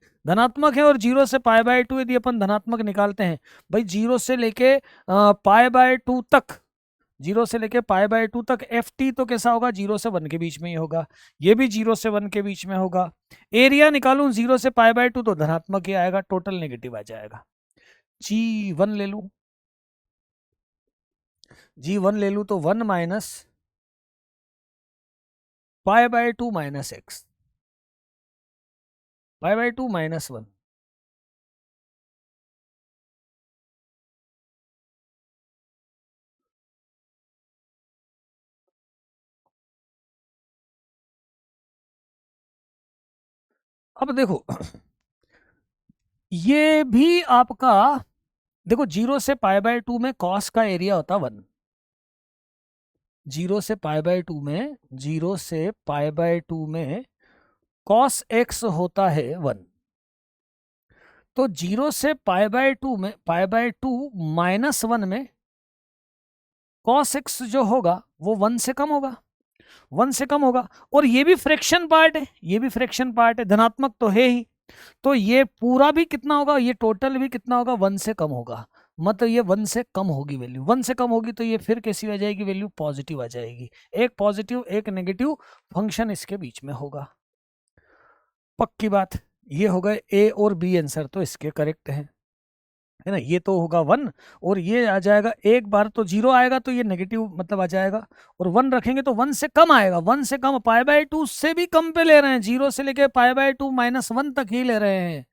और 0 से π/2 यदि अपन धनात्मक निकालते हैं, भाई 0 से लेके π/2 तक, 0 से लेके π/2 तक एफ टी तो कैसा होगा, 0 से 1 के बीच में ही होगा, ये भी 0 से 1 के बीच में होगा। एरिया निकालूं 0 से π/2 तो धनात्मक ही आएगा, टोटल नेगेटिव आ जाएगा, g1 ले लूं, g1 ले लूं तो 1 माइनस π/2 माइनस एक्स, π/2 माइनस 1, अब देखो ये भी आपका, देखो 0 से π/2 में कॉस का एरिया होता 1, 0 से π/2 में, 0 से π/2 में कॉस एक्स होता है 1, तो 0 से π/2 में, π/2 माइनस 1 में कॉस एक्स जो होगा वो 1 से कम होगा, 1 से कम होगा, और ये भी फ्रैक्शन पार्ट है, ये भी फ्रैक्शन पार्ट है, धनात्मक तो है ही, तो ये पूरा भी कितना होगा, ये टोटल भी कितना होगा, 1 से कम होगा, मतलब ये 1 से कम होगी वैल्यू, 1 से कम होगी तो ये फिर कैसी आ जाएगी वैल्यू, पॉजिटिव आ जाएगी, एक पॉजिटिव एक नेगेटिव फंक्शन इसके बीच में होगा, पक्की बात। ये हो गए ए और बी आंसर, तो इसके करेक्ट हैं, है ना, ये तो होगा 1 और ये आ जाएगा, एक बार तो 0 आएगा तो ये नेगेटिव मतलब आ जाएगा, और 1 रखेंगे तो 1 से कम आएगा, 1 से कम, π/2 से भी कम पे ले रहे हैं, 0 से लेके π/2 माइनस 1 तक ही ले रहे हैं,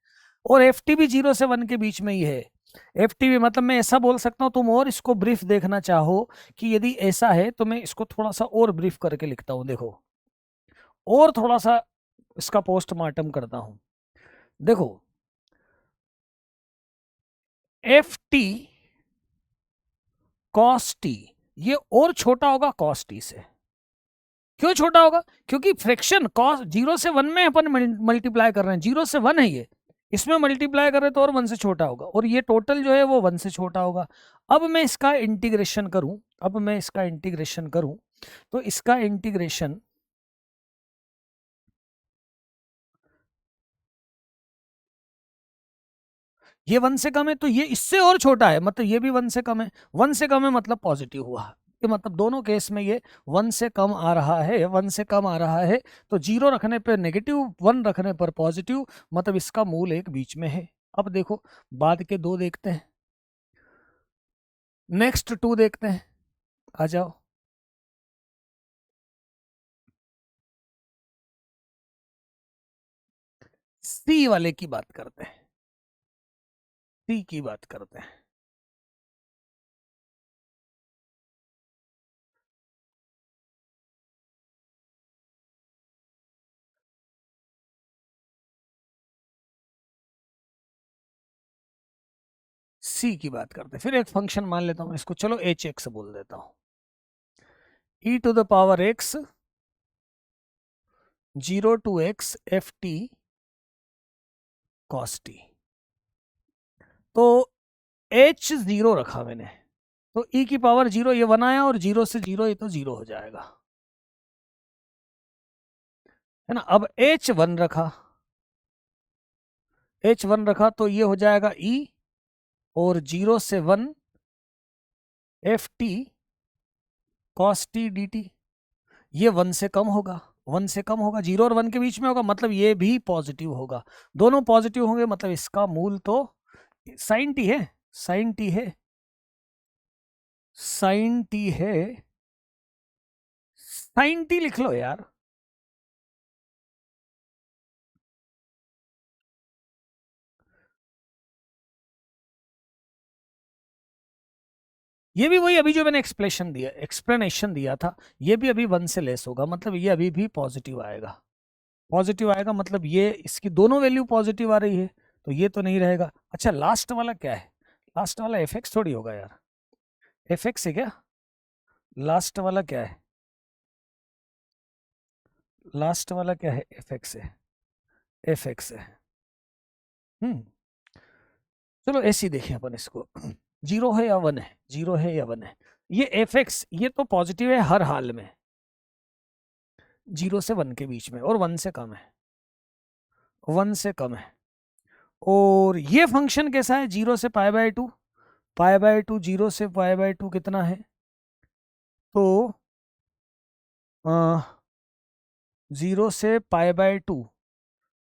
और एफ टी भी 0 से 1 के बीच में ही है, एफ टी भी, मतलब मैं ऐसा बोल सकता हूँ, तुम और इसको ब्रीफ देखना चाहो कि यदि ऐसा है तो मैं इसको थोड़ा सा और ब्रीफ करके लिखता हूँ, देखो और थोड़ा सा इसका पोस्टमार्टम करता हूं, देखो एफ टी कॉस टी ये और छोटा होगा कॉस टी से, क्यों छोटा होगा, क्योंकि फ्रैक्शन कॉस 0 से 1 में अपन मल्टीप्लाई कर रहे हैं, 0 से 1 है ये, इसमें मल्टीप्लाई कर रहे हैं तो और 1 से छोटा होगा, और ये टोटल जो है वो 1 से छोटा होगा। अब मैं इसका इंटीग्रेशन करूं, तो इसका इंटीग्रेशन ये 1 से कम है तो ये इससे और छोटा है, मतलब ये भी 1 से कम है। 1 से कम है मतलब पॉजिटिव हुआ, ये मतलब दोनों केस में ये 1 से कम आ रहा है, 1 से कम आ रहा है। तो 0 रखने पर नेगेटिव, 1 रखने पर पॉजिटिव, मतलब इसका मूल एक बीच में है। अब देखो बाद के 2 देखते हैं, नेक्स्ट 2 देखते हैं, आ जाओ। सी वाले की बात करते हैं, सी की बात करते हैं। सी की बात करते हैं, फिर एक फंक्शन मान लेता हूं इसको, चलो एच एक्स बोल देता हूं, e to the power x 0 to x f t cos t. तो h 0 रखा मैंने, तो e की पावर 0 ये 1 आया, और 0 से 0 ये तो 0 हो जाएगा, है ना। अब h 1 रखा, h1 रखा तो ये हो जाएगा e, और 0 से 1 F t cos t d T. ये 1 से कम होगा, 1 से कम होगा, 0 और 1 के बीच में होगा, मतलब ये भी पॉजिटिव होगा। दोनों पॉजिटिव होंगे, मतलब इसका मूल तो साइन टी है, साइन टी है, साइन टी है, साइन टी लिख लो यार। ये भी वही अभी जो मैंने एक्सप्लेनेशन दिया था, ये भी अभी 1 से लेस होगा, मतलब ये अभी भी पॉजिटिव आएगा, पॉजिटिव आएगा, मतलब ये इसकी दोनों वैल्यू पॉजिटिव आ रही है, तो ये तो नहीं रहेगा। अच्छा लास्ट वाला क्या है, लास्ट वाला एफ एक्स थोड़ी होगा यार, एफ एक्स है क्या, लास्ट वाला क्या है, लास्ट वाला क्या है, एफ एक्स है, एफ एक्स है। चलो ऐसे ही देखें अपन इसको, 0 है या 1 है, 0 है या 1 है, ये एफ एक्स ये तो पॉजिटिव है हर हाल में, 0 से 1 के बीच में, और 1 से कम है, 1 से कम है। और ये फंक्शन कैसा है, 0 से पाई बाय 2, पाई बाय 2, 0 से पाई बाय 2 कितना है, तो 0 से पाई बाय 2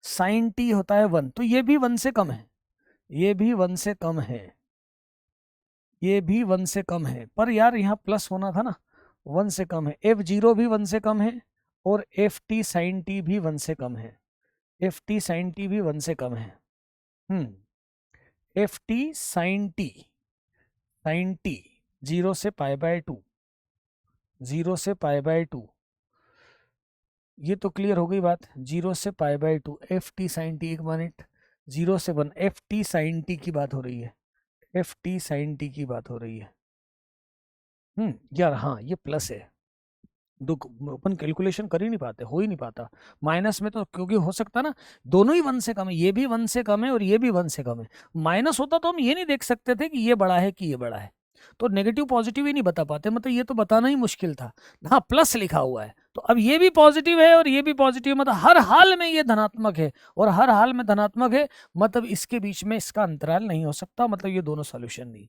साइन टी होता है 1, तो ये भी 1 से कम है, ये भी 1 से कम है, ये भी 1 से कम है, पर यार यहाँ प्लस होना था ना, 1 से कम है, एफ 0 भी 1 से कम है, और एफ टी साइन टी भी 1 से कम है, एफ टी साइन टी भी 1 से कम है। F t sine t, sine t 0 से पाई बाय 2, 0 से पाई बाय 2, ये तो क्लियर हो गई बात, 0 से पाई by 2 f t sine t, एक मिनट, 0 से 1 एफ टी साइन टी की बात हो रही है, एफ टी साइन टी की बात हो रही है। यार हाँ ये प्लस है, अपन कैलकुलेशन कर ही नहीं पाते, हो ही नहीं पाता माइनस में, तो क्योंकि हो सकता ना दोनों ही 1 से कम है, ये भी 1 से कम है और ये भी 1 से कम है, माइनस होता तो हम ये नहीं देख सकते थे कि ये बड़ा है कि ये बड़ा है, तो नेगेटिव पॉजिटिव ही नहीं बता पाते, मतलब ये तो बताना ही मुश्किल था। हाँ प्लस लिखा हुआ है, तो अब ये भी पॉजिटिव है और ये भी पॉजिटिव, मतलब हर हाल में ये धनात्मक है, और हर हाल में धनात्मक है, मतलब इसके बीच में इसका अंतराल नहीं हो सकता, मतलब ये दोनों सॉल्यूशन नहीं,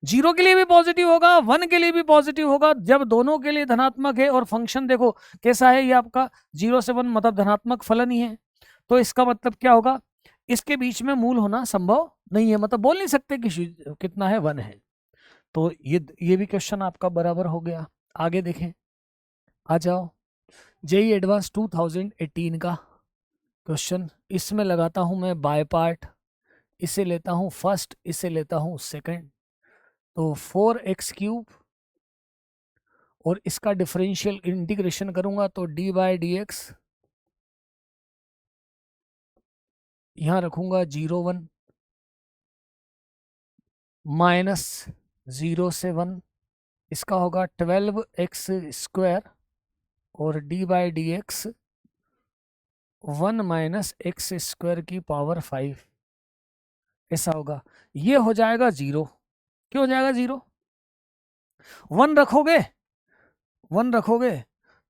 0 के लिए भी पॉजिटिव होगा, 1 के लिए भी पॉजिटिव होगा, जब दोनों के लिए धनात्मक है, और फंक्शन देखो कैसा है, ये आपका 0 से 1 मतलब धनात्मक फलन ही है, तो इसका मतलब क्या होगा, इसके बीच में मूल होना संभव नहीं है, मतलब बोल नहीं सकते कि कितना है, 1 है। तो ये भी क्वेश्चन आपका बराबर हो गया। आगे देखें, आ जाओ, जेई एडवांस 2018 का क्वेश्चन, इसमें लगाता हूं मैं बाय पार्ट, इसे लेता हूं फर्स्ट, इसे लेता हूं सेकंड, तो 4x³ और इसका डिफरेंशियल इंटीग्रेशन करूंगा तो d बाय डी एक्स, यहां रखूंगा 0 1 माइनस 0 से 1, इसका होगा 12x² और d by d x 1 minus x² की पावर 5, ऐसा होगा, ये हो जाएगा 0, क्यों हो जाएगा 0, 1 रखोगे, 1 रखोगे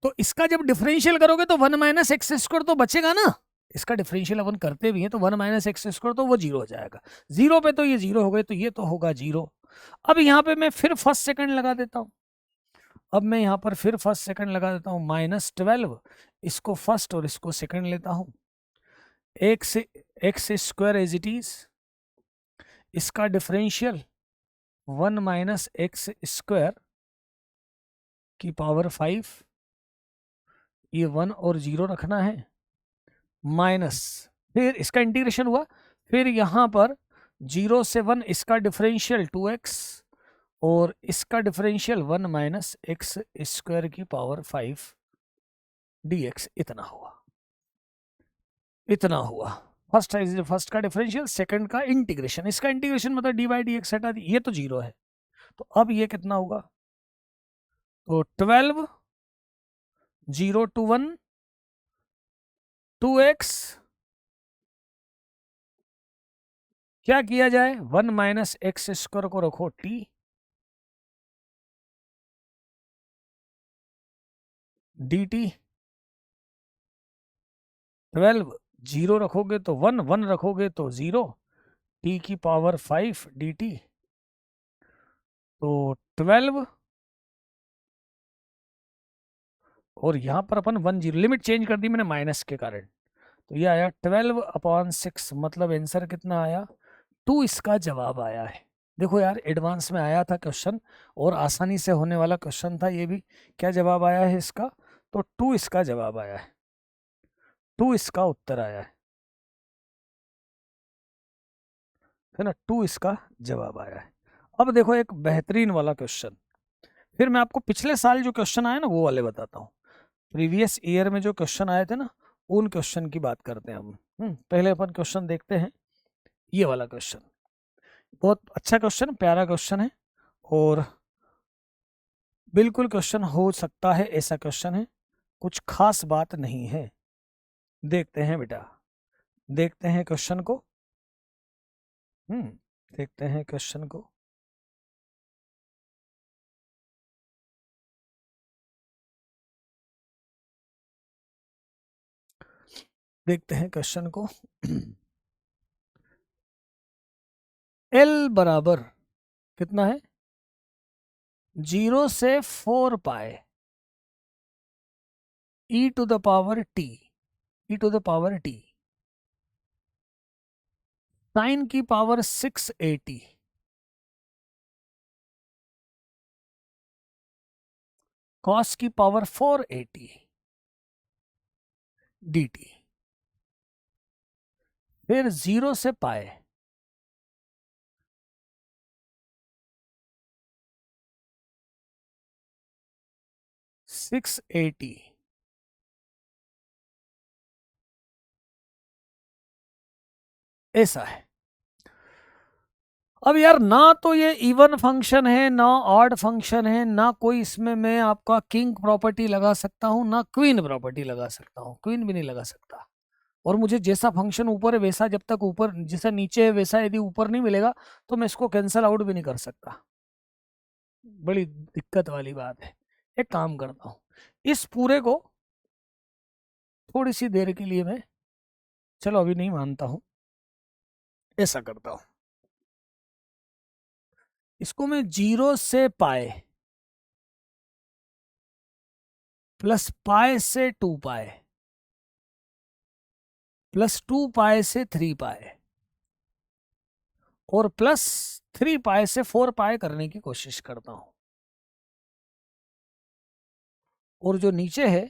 तो इसका जब डिफरेंशियल करोगे तो 1 माइनस x² तो बचेगा ना, इसका डिफरेंशियल अपन करते भी हैं तो 1 माइनस एक्स स्क्वायर तो वो जीरो हो जाएगा। जीरो पे तो ये जीरो हो गए तो ये तो होगा जीरो। अब यहाँ पे मैं फिर फर्स्ट सेकंड लगा देता हूँ। अब मैं यहाँ पर फिर फर्स्ट सेकंड लगा देता हूँ, -12 इसको फर्स्ट और इसको सेकंड लेता हूँ। X square as it is, इसका डिफरेंशियल 1 माइनस एक्स स्क्वायर की पावर 5, ये 1 और 0 रखना है, माइनस फिर इसका इंटीग्रेशन हुआ, फिर यहाँ पर 0 से 1 इसका डिफरेंशियल 2x और इसका डिफरेंशियल 1 माइनस एक्स स्क्वायर की पावर 5 dx। इतना हुआ, इतना हुआ। फर्स्ट का डिफरेंशियल, सेकंड का इंटीग्रेशन, इसका इंटीग्रेशन मतलब डी बाई डी एक्स हटा दी, ये तो जीरो है। तो अब ये कितना होगा, तो 12 0 to 1 2x, क्या किया जाए, 1 माइनस एक्स स्क्वायर को रखो t dt, 12 0 रखोगे तो 1, 1 रखोगे तो 0, t की पावर 5 dt। तो 12 और यहाँ पर अपन 1 0 लिमिट चेंज कर दी मैंने माइनस के कारण, तो ये आया 12/6, मतलब आंसर कितना आया 2, इसका जवाब आया है। देखो यार एडवांस में आया था क्वेश्चन और आसानी से होने वाला क्वेश्चन था ये भी। क्या जवाब आया है इसका, तो 2 इसका जवाब आया है, 2 इसका उत्तर आया है ना, 2 इसका जवाब आया है। अब देखो एक बेहतरीन वाला क्वेश्चन, फिर मैं आपको पिछले साल जो क्वेश्चन आए ना वो वाले बताता हूँ। प्रीवियस ईयर में जो क्वेश्चन आए थे ना उन क्वेश्चन की बात करते हैं हम। पहले अपन क्वेश्चन देखते हैं, ये वाला क्वेश्चन बहुत अच्छा क्वेश्चन, प्यारा क्वेश्चन है और बिल्कुल क्वेश्चन हो सकता है ऐसा क्वेश्चन है, कुछ खास बात नहीं है। देखते हैं बेटा, देखते हैं क्वेश्चन को। देखते हैं क्वेश्चन को। देखते हैं क्वेश्चन को। L बराबर कितना है, 0 से 4 pi e to the power t, e to the power t, sine की पावर 680, कॉस की पावर 480 dt। फिर 0 से पाए सिक्स एटी, ऐसा है। अब यार ना तो ये इवन फंक्शन है ना ऑड फंक्शन है, ना कोई इसमें मैं आपका किंग प्रॉपर्टी लगा सकता हूं ना क्वीन प्रॉपर्टी लगा सकता हूं, क्वीन भी नहीं लगा सकता। और मुझे जैसा फंक्शन ऊपर है वैसा, जब तक ऊपर जैसा नीचे है वैसा यदि ऊपर नहीं मिलेगा तो मैं इसको कैंसल आउट भी नहीं कर सकता। बड़ी दिक्कत वाली बात है। एक काम करता हूं, इस पूरे को थोड़ी सी देर के लिए मैं, चलो अभी नहीं मानता हूं, ऐसा करता हूं, इसको मैं 0 से पाए प्लस पाए से 2 पाए प्लस 2 पाए से 3 पाए और प्लस 3 पाए से 4 पाए करने की कोशिश करता हूं। और जो नीचे है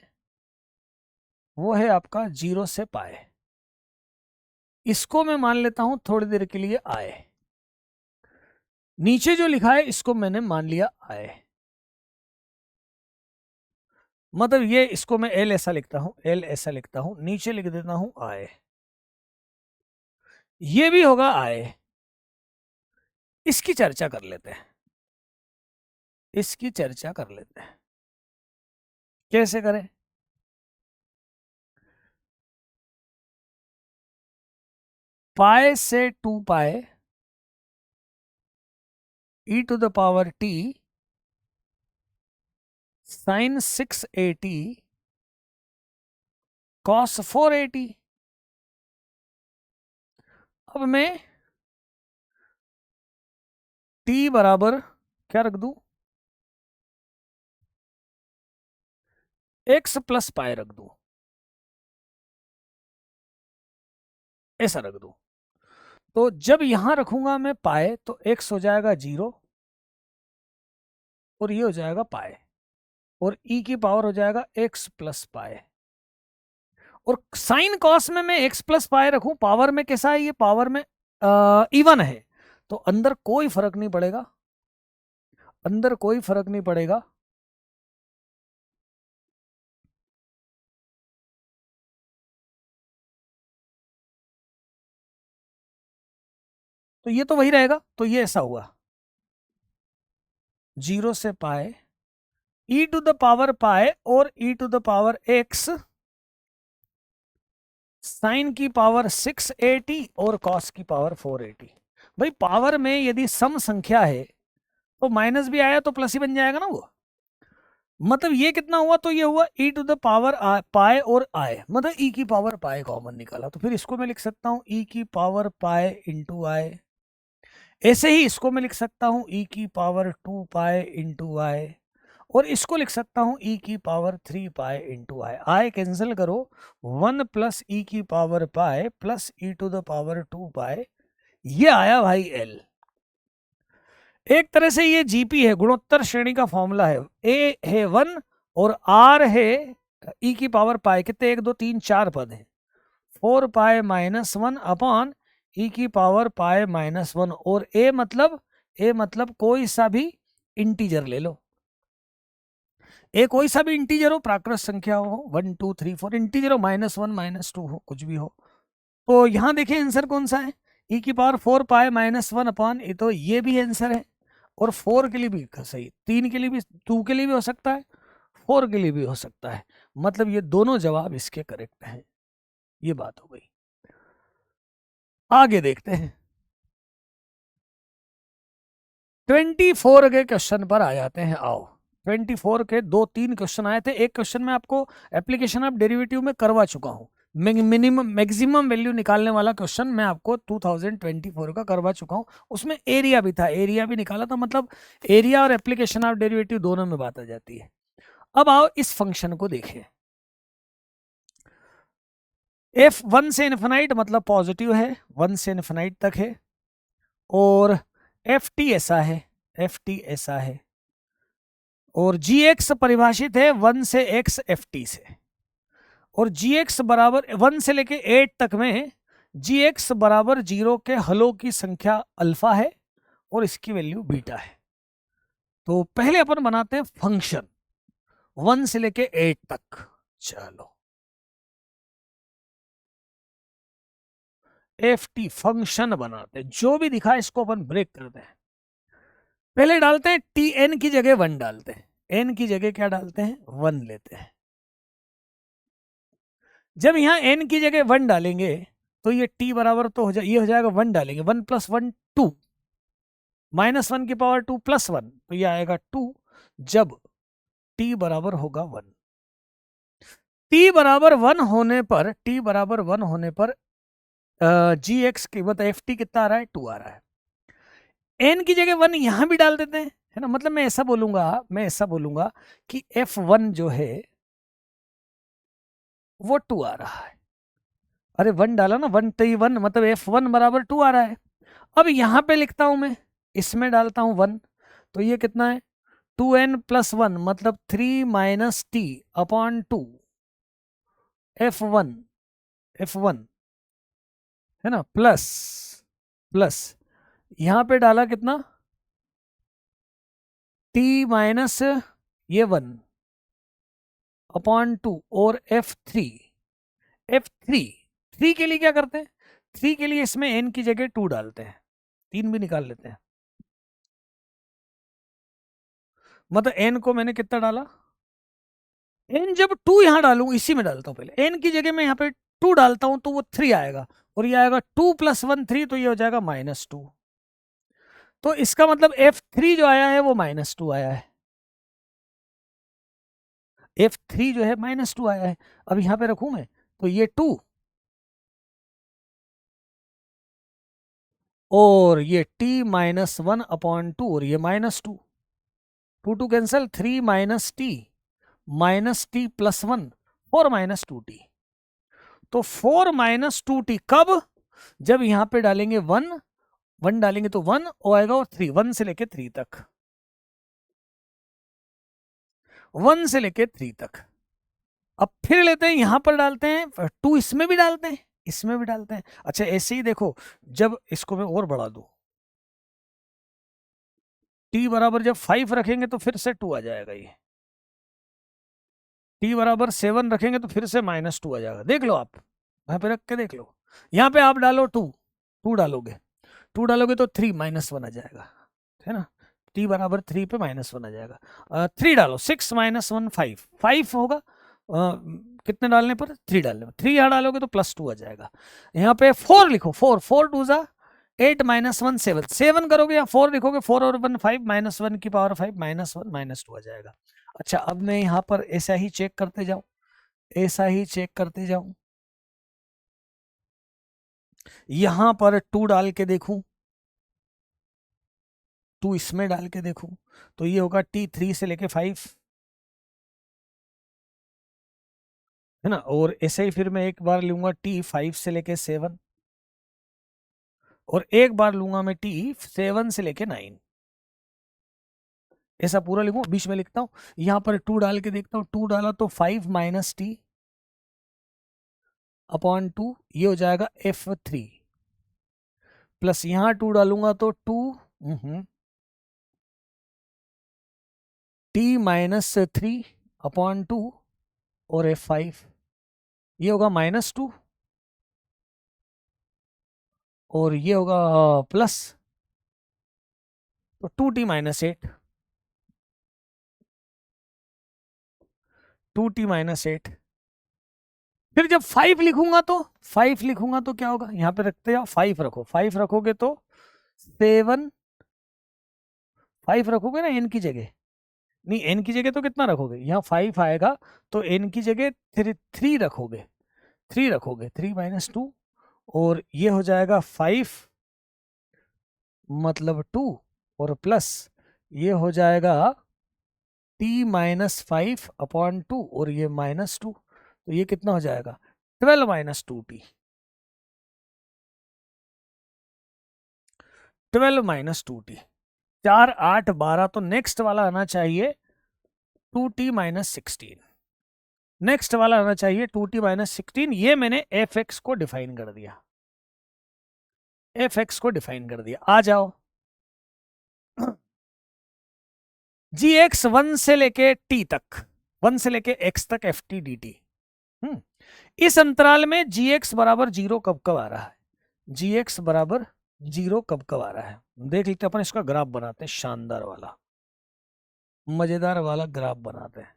वो है आपका 0 से पाए, इसको मैं मान लेता हूं थोड़ी देर के लिए आए। नीचे जो लिखा है इसको मैंने मान लिया आए, मतलब ये इसको मैं एल ऐसा लिखता हूं, एल ऐसा लिखता हूं, नीचे लिख देता हूं आए, ये भी होगा आए। इसकी चर्चा कर लेते हैं, इसकी चर्चा कर लेते हैं, कैसे करें। पाए से 2 pi e to the power t sine 680 cos 480, अब मैं t बराबर क्या रख दूं, x प्लस पाई रख दूं, ऐसा रख दूं। तो जब यहां रखूंगा मैं पाए तो x हो जाएगा 0 और ये हो जाएगा पाए, और e की पावर हो जाएगा x प्लस पाए। और साइन कॉस में मैं x प्लस पाए रखूं, पावर में कैसा है, ये पावर में इवन है, तो अंदर कोई फर्क नहीं पड़ेगा, अंदर कोई फर्क नहीं पड़ेगा। तो ये तो वही रहेगा, तो ये ऐसा हुआ 0 से पाए e to the power pi और e to the power x sine की पावर 680 और कॉस की पावर 480। भाई पावर में यदि सम संख्या है तो माइनस भी आया तो प्लस ही बन जाएगा ना वो, मतलब ये कितना हुआ, तो ये हुआ e to the power pi और आए, मतलब e की पावर पाए कॉमन निकाला, तो फिर इसको मैं लिख सकता हूं e की पावर पाए इंटू आई। ऐसे ही इसको मैं लिख सकता हूं e की पावर 2 पाए इंटू आई, और इसको लिख सकता हूं e की पावर 3 पाए इंटू आई। आई कैंसिल करो, 1 प्लस e की power pi plus e to the power 2 pi, ये आया भाई एल। एक तरह से ये जीपी है, गुणोत्तर श्रेणी का फॉर्मूला है, ए है 1 और आर है ई की पावर पाए, कितने 1 2 3 4 पद है, 4 पाए माइनस 1 अपॉन ई की पावर पाए माइनस 1, और ए मतलब कोई सा भी इंटीजर ले लो, ए कोई सा भी इंटीजर हो, प्राकृत संख्या हो 1 2 3 4, इंटीजर हो -1 -2 हो, कुछ भी हो। तो यहां देखिए आंसर कौन सा है, ई की पावर 4 पाए -1 अपॉन, तो ये भी आंसर है, और 4 के लिए भी सही, 3 के लिए भी, 2 के लिए भी हो सकता है, 4 के लिए भी हो सकता है, मतलब ये दोनों जवाब इसके करेक्ट हैं। ये बात हो गई, आगे देखते हैं 24 के क्वेश्चन पर आ जाते हैं। आओ 24 के 2-3 क्वेश्चन आए थे, एक क्वेश्चन में आपको एप्लीकेशन ऑफ डेरिवेटिव में करवा चुका हूं, मिनिमम मैक्सिमम वैल्यू निकालने वाला क्वेश्चन मैं आपको 2024 का करवा चुका हूं, उसमें एरिया भी था, एरिया भी निकाला था, मतलब एरिया और एप्लीकेशन ऑफ डेरिवेटिव दोनों में बात आ जाती है। अब आओ इस फंक्शन को देखें, एफ 1 से इन्फिनाइट मतलब पॉजिटिव है, 1 से इन्फिनाइट तक है, और एफ टी ऐसा है, एफ टी ऐसा है, और जी एक्स परिभाषित है 1 से x एफ टी से, और जी एक्स बराबर 1 से लेके 8 तक में जी एक्स बराबर 0 के हलों की संख्या अल्फा है और इसकी वैल्यू बीटा है। तो पहले अपन बनाते हैं फंक्शन 1 से लेके 8 तक, चलो एफ टी फंक्शन बनाते हैं, जो भी दिखा इसको अपन ब्रेक करते हैं। पहले डालते हैं टी एन की जगह 1 डालते हैं, एन की जगह क्या डालते हैं 1 लेते हैं। जब यहां n की जगह 1 डालेंगे तो ये t बराबर तो ये हो जाएगा 1 डालेंगे, 1 + 1 2, -1 की पावर 2 + 1, तो ये आएगा 2 जब t बराबर होगा 1। t बराबर 1 होने पर, t बराबर 1 होने पर जी एक्स की मतलब एफ टी कितना आ रहा है 2 आ रहा है। n की जगह 1 यहां भी डाल देते हैं, है ना, मतलब मैं ऐसा बोलूंगा कि f1 जो है वो 2 आ रहा है। अरे 1 डाला ना, 1 तो 1 मतलब f1 बराबर 2 आ रहा है। अब यहां पे लिखता हूं मैं, इसमें डालता हूं 1, तो ये कितना है 2n + 1 मतलब 3 - t अपॉन 2 f1 है ना, प्लस यहां पे डाला कितना t माइनस ये 1 अपॉन 2 और f3 3 के लिए क्या करते हैं, 3 के लिए इसमें n की जगह 2 डालते हैं, 3 भी निकाल लेते हैं, मतलब n को मैंने कितना डाला, n जब 2 यहां डालूंगा, इसी में डालता हूं, पहले n की जगह मैं यहां पे 2 डालता हूं तो वो 3 आएगा, और ये आएगा 2 + 1 3, तो ये हो जाएगा -2। तो इसका मतलब f3 जो आया है वो -2 आया है, f3 जो है -2 आया है। अब यहां पे रखूं मैं, तो ये 2 और ये t माइनस 1/2 और ये -2, 2 cancel, 3 minus T minus T plus 1, 4 minus 2t। तो 4 माइनस 2t कब? जब यहां पे डालेंगे 1, 1 डालेंगे तो 1 आएगा और 3, 1 से लेके 3 तक, 1 से लेके 3 तक। अब फिर लेते हैं, यहां पर डालते हैं 2, इसमें भी डालते हैं, इसमें भी डालते हैं। अच्छा ऐसे ही देखो, जब इसको मैं और बढ़ा दूं, t बराबर जब 5 रखेंगे तो फिर से 2 आ जाएगा, ये t बराबर 7 रखेंगे तो फिर से -2 आ जाएगा। देख लो आप, वहां पे रख के देख लो, यहाँ पे आप डालो 2, 2 डालोगे, 2 डालोगे तो 3 -1 आ जाएगा, है ना, t बराबर 3 पे -1 आ जाएगा। 3 डालो, 6 -1 5, 5 होगा, कितने डालने पर? 3 डालने पर, 3 यहाँ डालोगे तो +2 आ जाएगा। यहाँ पे 4 लिखो, 4, 4 2 जा 8 -1 7, 7 करोगे या 4 लिखोगे, 4 और 1 5, -1 की पावर 5, -1 -2 आ जाएगा। अच्छा अब मैं यहाँ पर ऐसा ही चेक करते जाऊं, ऐसा ही चेक करते जाऊं, यहां पर 2 डाल के देखूं, 2 इसमें डाल के देखूं, तो ये होगा t 3 से लेके 5, है ना, और ऐसे ही फिर मैं एक बार लूंगा t 5 से लेके 7, और एक बार लूंगा मैं t 7 से लेके 9, ऐसा पूरा लिखूं, बीच में लिखता हूं, यहां पर 2 डाल के देखता हूं, 2 डाला तो 5 माइनस टी अपॉन 2, ये हो जाएगा f3, प्लस यहां 2 डालूंगा तो 2 t -3 अपॉन 2 और f5, ये होगा -2 और ये होगा प्लस, तो 2t -8, 2t -8। फिर जब 5 लिखूंगा तो, 5 लिखूंगा तो क्या होगा, यहां पे रखते जाओ, 5 रखो, 5 रखोगे तो 7, 5 रखोगे ना n की जगह, नहीं n की जगह तो कितना रखोगे, यहाँ 5 आएगा तो n की जगह 3 रखोगे, 3 रखोगे, 3 -2 और ये हो जाएगा 5 मतलब 2 और प्लस ये हो जाएगा t -5 अपॉन 2 और ये -2, तो ये कितना हो जाएगा 12 -2t, 12 -2t, 4 8 12, तो नेक्स्ट वाला आना चाहिए 2t -16, नेक्स्ट वाला आना चाहिए 2t -16। ये मैंने fx को डिफाइन कर दिया, fx को डिफाइन कर दिया। आ जाओ gx 1 से लेके t तक, 1 से लेके x तक ft dt, इस अंतराल में gx बराबर 0 कब कब आ रहा है, gx बराबर 0 कब कब आ रहा है, देख लेते अपन, इसका ग्राफ बनाते हैं, शानदार वाला मजेदार वाला ग्राफ बनाते हैं।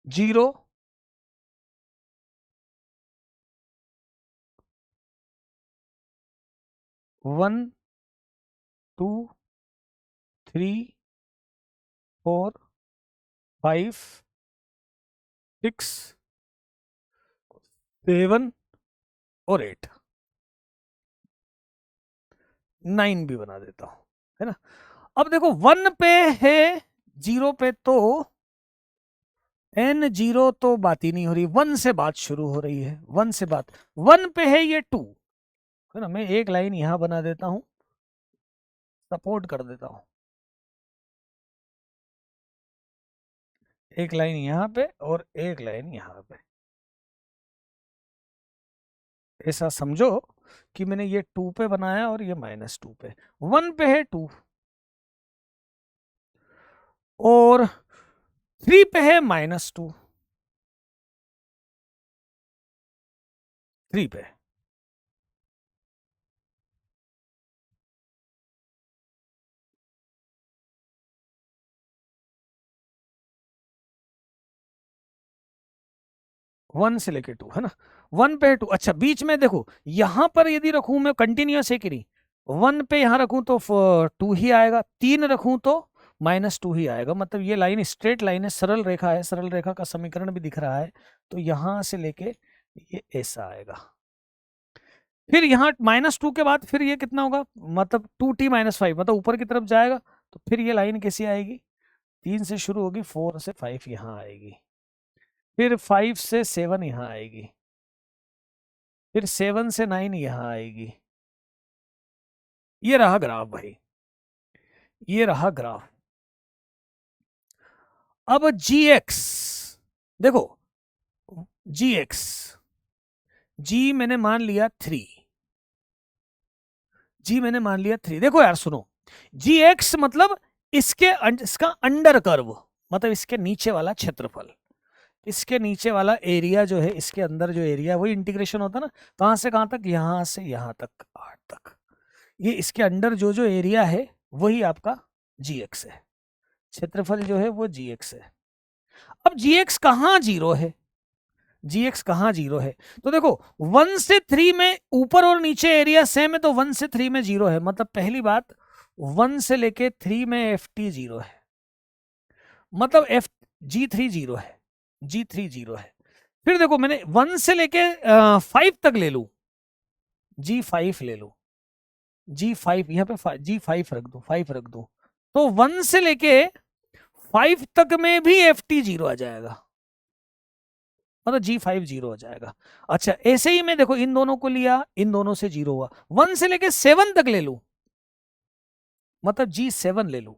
जीरो, 1 2 3 4 5 6 7 और 8, 9 भी बना देता हूं, है ना। अब देखो 1 पे है, 0 पे तो n0 तो बात ही नहीं हो रही, 1 से बात शुरू हो रही है, 1 से बात, 1 पे है ये 2, है ना, मैं एक लाइन यहां बना देता हूं, सपोर्ट कर देता हूं, एक लाइन यहां पे और एक लाइन यहां पे, ऐसा समझो कि मैंने ये 2 पे बनाया और ये -2 पे, 1 पे है 2 और 3 पे है -2, 3 पे, वन से लेके 2, है ना, 1 पे 2। अच्छा बीच में देखो, यहां पर यदि रखूं मैं कंटिन्यूअस है कि नहीं, 1 पे यहाँ रखूं तो 2 ही आएगा, 3 रखूं तो -2 ही आएगा। मतलब ये लाइन स्ट्रेट लाइन है, सरल रेखा है, सरल रेखा का समीकरण भी दिख रहा है। तो यहां से लेके ये ऐसा आएगा। फिर यहाँ -2 के बाद फिर ये कितना होगा, मतलब 2t-5, मतलब ऊपर की तरफ जाएगा। तो फिर ये लाइन कैसी आएगी, 3 से शुरू होगी, 4 से 5 यहाँ आएगी, फिर 5 से 7 यहाँ आएगी, फिर 7 से 9 यहाँ आएगी। ये रहा ग्राफ भाई, ये रहा ग्राफ। अब gx देखो, gx, g मैंने मान लिया 3, जी मैंने मान लिया 3। देखो यार सुनो, gx मतलब इसका अंडर कर्व, मतलब इसके नीचे वाला क्षेत्रफल, इसके नीचे वाला एरिया जो है, इसके अंदर जो एरिया, वही इंटीग्रेशन होता है ना, कहां से कहां तक, यहां से यहां तक, 8 तक। ये इसके अंडर जो जो एरिया है वही आपका gx है, क्षेत्रफल जो है वो gx है। अब gx कहां 0 है, gx कहां 0 है, तो देखो 1 से 3 में ऊपर और नीचे एरिया सेम है, तो 1 से 3 में 0 है। मतलब पहली बात, 1 से लेके 3 में ft 0 है, मतलब g3 0 है, g3 0 है। फिर देखो मैंने 1 से लेके 5 तक ले लू, g5 ले लू, g5 यहाँ पे g5 रख दो, 5 रख दो, तो 1 से लेके 5 तक में भी ft 0 आ जाएगा, मतलब g5 0 हो जाएगा। अच्छा ऐसे ही मैं देखो इन दोनों को लिया, इन दोनों से 0 हुआ, 1 से लेके 7 तक ले लू, मतलब g7 ले लू,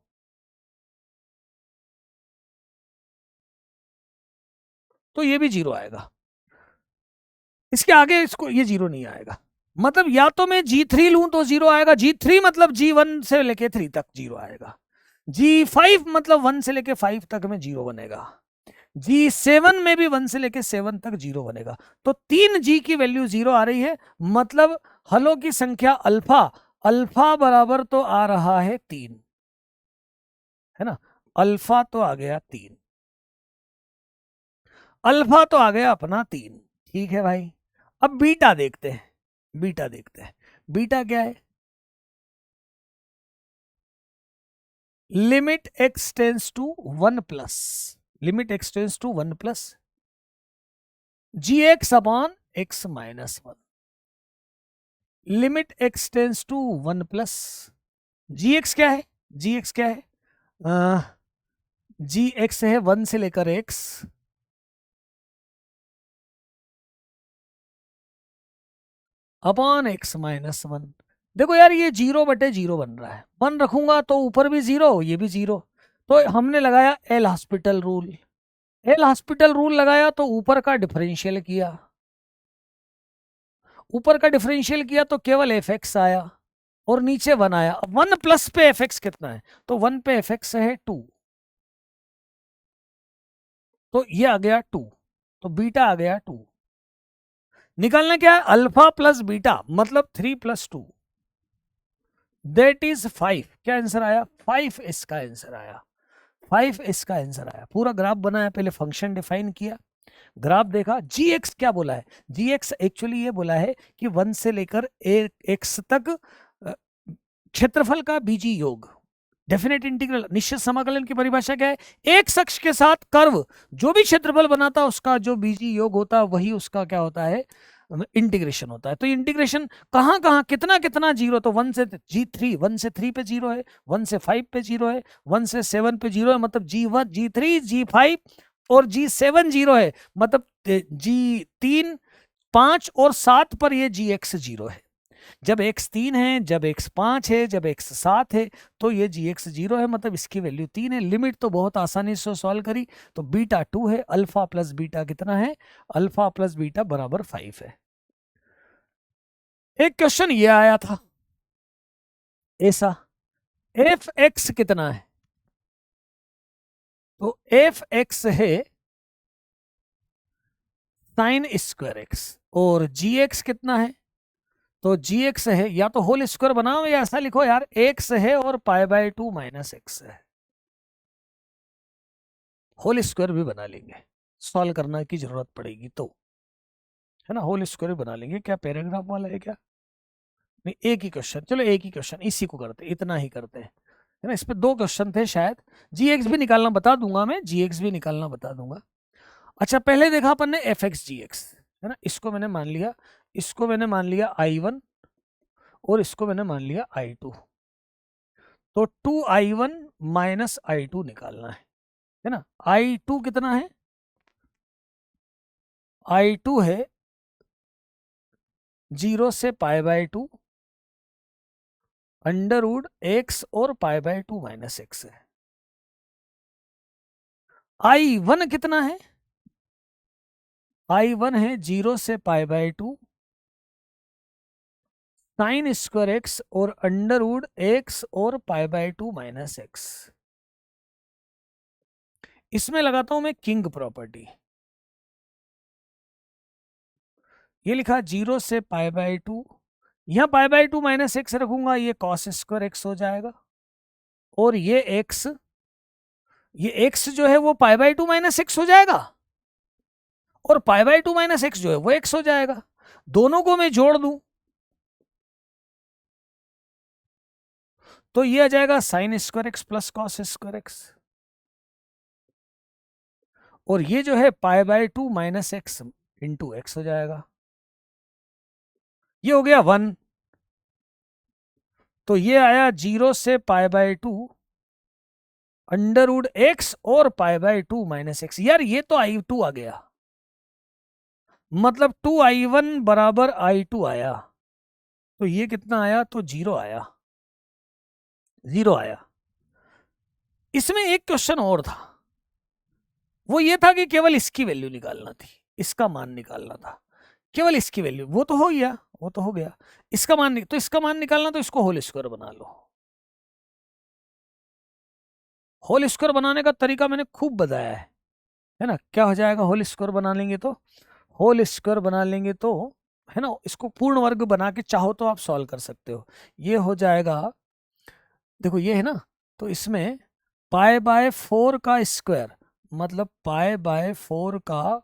तो ये भी 0 आएगा। इसके आगे इसको ये 0 नहीं आएगा। मतलब या तो मैं g3 लूं तो 0 आएगा, g3 मतलब g1 से लेके 3 तक 0 आएगा, g5 मतलब 1 से लेके 5 तक में 0 बनेगा, g7 में भी 1 से लेके 7 तक 0 बनेगा। तो 3g की वैल्यू 0 आ रही है, मतलब हलों की संख्या अल्फा, अल्फा बराबर तो आ रहा है 3, है ना, अल्फा तो आ गया 3, अल्फा तो आ गया अपना 3। ठीक है भाई, अब बीटा देखते हैं, बीटा देखते हैं, बीटा क्या है, limit x tends to 1 plus, limit x tends to 1 plus gx upon x minus 1, limit x tends to 1 plus gx क्या है, gx क्या है, gx है 1 से लेकर x अपॉन x माइनस 1। देखो यार ये 0/0 बन रहा है, 1 रखूंगा तो ऊपर भी 0, ये भी 0, तो हमने लगाया L hospital rule, L hospital rule लगाया तो ऊपर का डिफरेंशियल किया, ऊपर का डिफरेंशियल किया तो केवल एफ एक्स आया, और नीचे 1 आया। 1 प्लस पे एफ एक्स कितना है, तो 1 पे एफ एक्स है 2, तो ये आ गया 2, तो बीटा आ गया 2। निकालना क्या है, अल्फा प्लस बीटा, मतलब 3 + 2 दैट इज 5। क्या आंसर आया, 5 इसका आंसर आया, 5 इसका आंसर आया। पूरा ग्राफ बनाया, पहले फंक्शन डिफाइन किया, ग्राफ देखा, जी एक्स क्या बोला है, जी एक्स एक्चुअली ये बोला है कि 1 से लेकर एक्स तक क्षेत्रफल का बीजी योग, डेफिनेट इंटीग्रल, निश्चित समाकलन की परिभाषा क्या है, एक अक्ष के साथ कर्व जो भी क्षेत्रफल बनाता है उसका जो बीजी योग होता है वही उसका क्या होता है, इंटीग्रेशन होता है। तो इंटीग्रेशन कहाँ कहाँ कितना कितना 0, तो 1 से g3, 1 से 3 पे 0 है, 1 से 5 पे 0 है, 1 से 7 पे 0 है, मतलब g1 g3 g5 और g7 0 है, मतलब g3 5 और 7 पर ये gx 0 है। जब x 3 है, जब x 5 है, जब x 7 है, तो ये gx 0 है, मतलब इसकी वैल्यू 3 है। लिमिट तो बहुत आसानी से सॉल्व करी, तो बीटा 2 है, अल्फा प्लस बीटा कितना है, अल्फा प्लस बीटा बराबर 5 है। एक क्वेश्चन ये आया था ऐसा, एफ एक्स कितना है, तो एफ एक्स है साइन स्क्वायर एक्स, और जी एक्स कितना है, तो जी एक्स है, या तो होल स्क्वायर बनाओ या ऐसा लिखो यार, एक्स है और π/2 माइनस एक्स है, होल स्क्वायर भी बना लेंगे, सॉल्व करने की जरूरत पड़ेगी तो, है ना, होल स्क्वायर भी बना लेंगे। क्या पैराग्राफ वाला है क्या, नहीं, एक ही क्वेश्चन, चलो एक ही क्वेश्चन, इसी को करते, इतना ही करते हैं, है ना। इस पे 2 क्वेश्चन थे शायद। जीएक्स भी निकालना बता दूंगा मैं, जीएक्स भी निकालना बता दूंगा। अच्छा, पहले देखा अपन ने एफ एक्स जी एक्स, है ना, इसको मैंने मान लिया, इसको मैंने मान लिया I1 और इसको मैंने मान लिया I2। तो 2I1 माइनस I2 निकालना है ना। I2 कितना है? I2 है 0 से π/2 √x और π/2 माइनस x है। I1 कितना है? I1 है 0 से π/2 sin स्क्वायर x और √x और π/2 माइनस x। इसमें लगाता हूं मैं किंग प्रॉपर्टी, ये लिखा 0 से π/2, यहां π/2 माइनस x रखूंगा, ये cos स्क्वायर x हो जाएगा, और ये x जो है वो π/2 माइनस x हो जाएगा, और π/2 माइनस x जो है वो x हो जाएगा। दोनों को मैं जोड़ दूं तो ये आ जाएगा sin square x plus cos square x, और ये जो है π/2 माइनस x इंटू x हो जाएगा। ये हो गया 1। तो ये आया 0 से π/2 √x और π/2 माइनस x। यार ये तो I2 आ गया, मतलब 2I1 बराबर I2 आया, तो ये कितना आया? तो 0 आया, 0 आया। इसमें एक क्वेश्चन और था, वो ये था कि केवल इसकी वैल्यू निकालना थी, इसका मान निकालना था, केवल इसकी वैल्यू। वो तो हो गया, वो तो हो गया। इसका मान तो इसका मान निकालना, तो इसको होल स्क्वायर बना लो। होल स्क्वायर बनाने का तरीका मैंने खूब बताया है ना। क्या हो जाएगा होल स्क्वायर बना लेंगे तो? होल स्क्वायर बना लेंगे तो, है ना, इसको पूर्ण वर्ग बना के चाहो तो आप सॉल्व कर सकते हो। ये हो जाएगा, देखो ये है ना, तो इसमें π/4 का स्क्वायर, मतलब π/4 का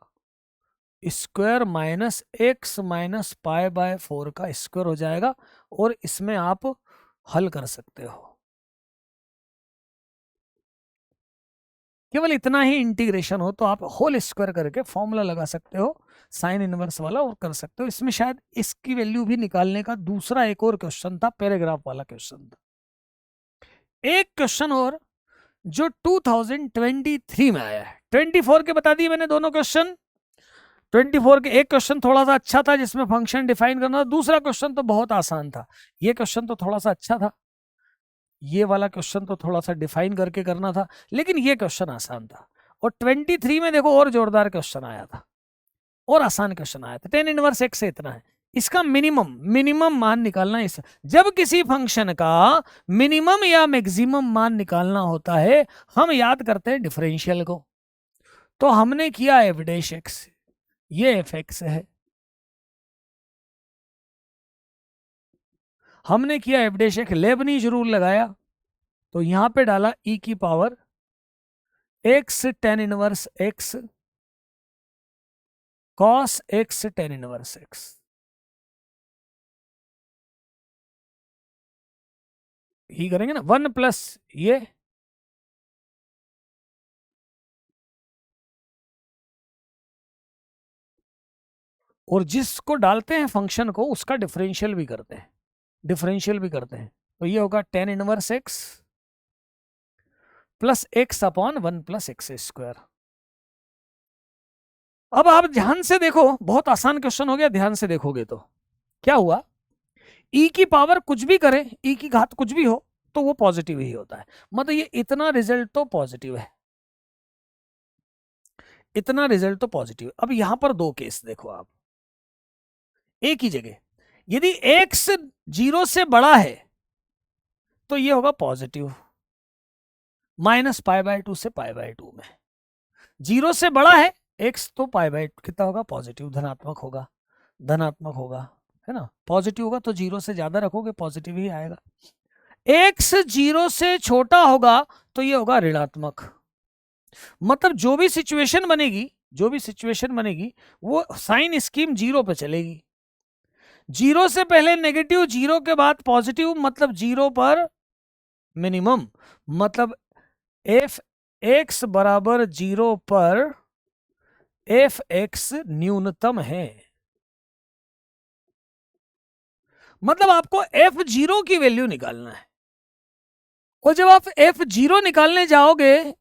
स्क्वायर माइनस x माइनस π/4 का स्क्वायर हो जाएगा, और इसमें आप हल कर सकते हो। केवल इतना ही इंटीग्रेशन हो तो आप होल स्क्वायर करके फॉर्मूला लगा सकते हो साइन इनवर्स वाला, और कर सकते हो। इसमें शायद इसकी वैल्यू भी निकालने का दूसरा एक और क्वेश्चन था, पैराग्राफ वाला क्वेश्चन था। एक क्वेश्चन और जो 2023 में आया है, 24 के बता दिए मैंने दोनों क्वेश्चन। 24 के एक क्वेश्चन थोड़ा सा अच्छा था जिसमें फंक्शन डिफाइन करना था, दूसरा क्वेश्चन तो बहुत आसान था। ये क्वेश्चन तो थोड़ा सा अच्छा था, ये वाला क्वेश्चन तो थोड़ा सा डिफाइन करके करना था, लेकिन ये क्वेश्चन आसान था। और 23 में देखो और जोरदार क्वेश्चन आया था, और आसान क्वेश्चन आया था। 10 इनवर्स x से इतना है, इसका मिनिमम मान निकालना है। इस जब किसी फंक्शन का मिनिमम या मैक्सिमम मान निकालना होता है, हम याद करते हैं डिफरेंशियल को। तो हमने किया एफ डैश एक्स, ये एफ एक्स है, हमने किया F dash x, Lebanese rule लगाया, तो यहां पे डाला e की power x tan inverse x cos x tan inverse x। ही करेंगे ना, 1 प्लस ये और जिसको डालते हैं फंक्शन को उसका डिफरेंशियल भी करते हैं, डिफरेंशियल भी करते हैं। तो ये होगा tan inverse x plus x upon 1 plus x square. अब आप ध्यान से देखो, बहुत आसान क्वेश्चन हो गया, ध्यान से देखोगे तो क्या हुआ, e की पावर कुछ भी करें, e की घात कुछ भी हो तो वो पॉजिटिव ही होता है। मतलब ये इतना रिजल्ट तो पॉजिटिव है, इतना रिजल्ट तो पॉजिटिव। अब यहां पर 2 केस देखो आप, एक ही जगह, यदि x 0 से बड़ा है तो ये होगा पॉजिटिव, माइनस π/2 से π/2 में। 0 से बड़ा है x तो π/2 कितना होगा? पॉजिटिव, धनात्मक होगा, धनात्मक होगा, है ना। पॉजिटिव होगा तो 0 से ज्यादा रखोगे पॉजिटिव ही आएगा। x 0 से छोटा होगा तो ये होगा ऋणात्मक। मतलब जो भी सिचुएशन बनेगी, जो भी सिचुएशन बनेगी वो साइन स्कीम 0 पे चलेगी। जीरो से पहले नेगेटिव, जीरो के बाद पॉजिटिव, मतलब जीरो पर मिनिमम, मतलब एफ एक्स बराबर जीरो पर एफ एक्स न्यूनतम है। मतलब आपको एफ जीरो की वैल्यू निकालना है, और जब आप एफ जीरो निकालने जाओगे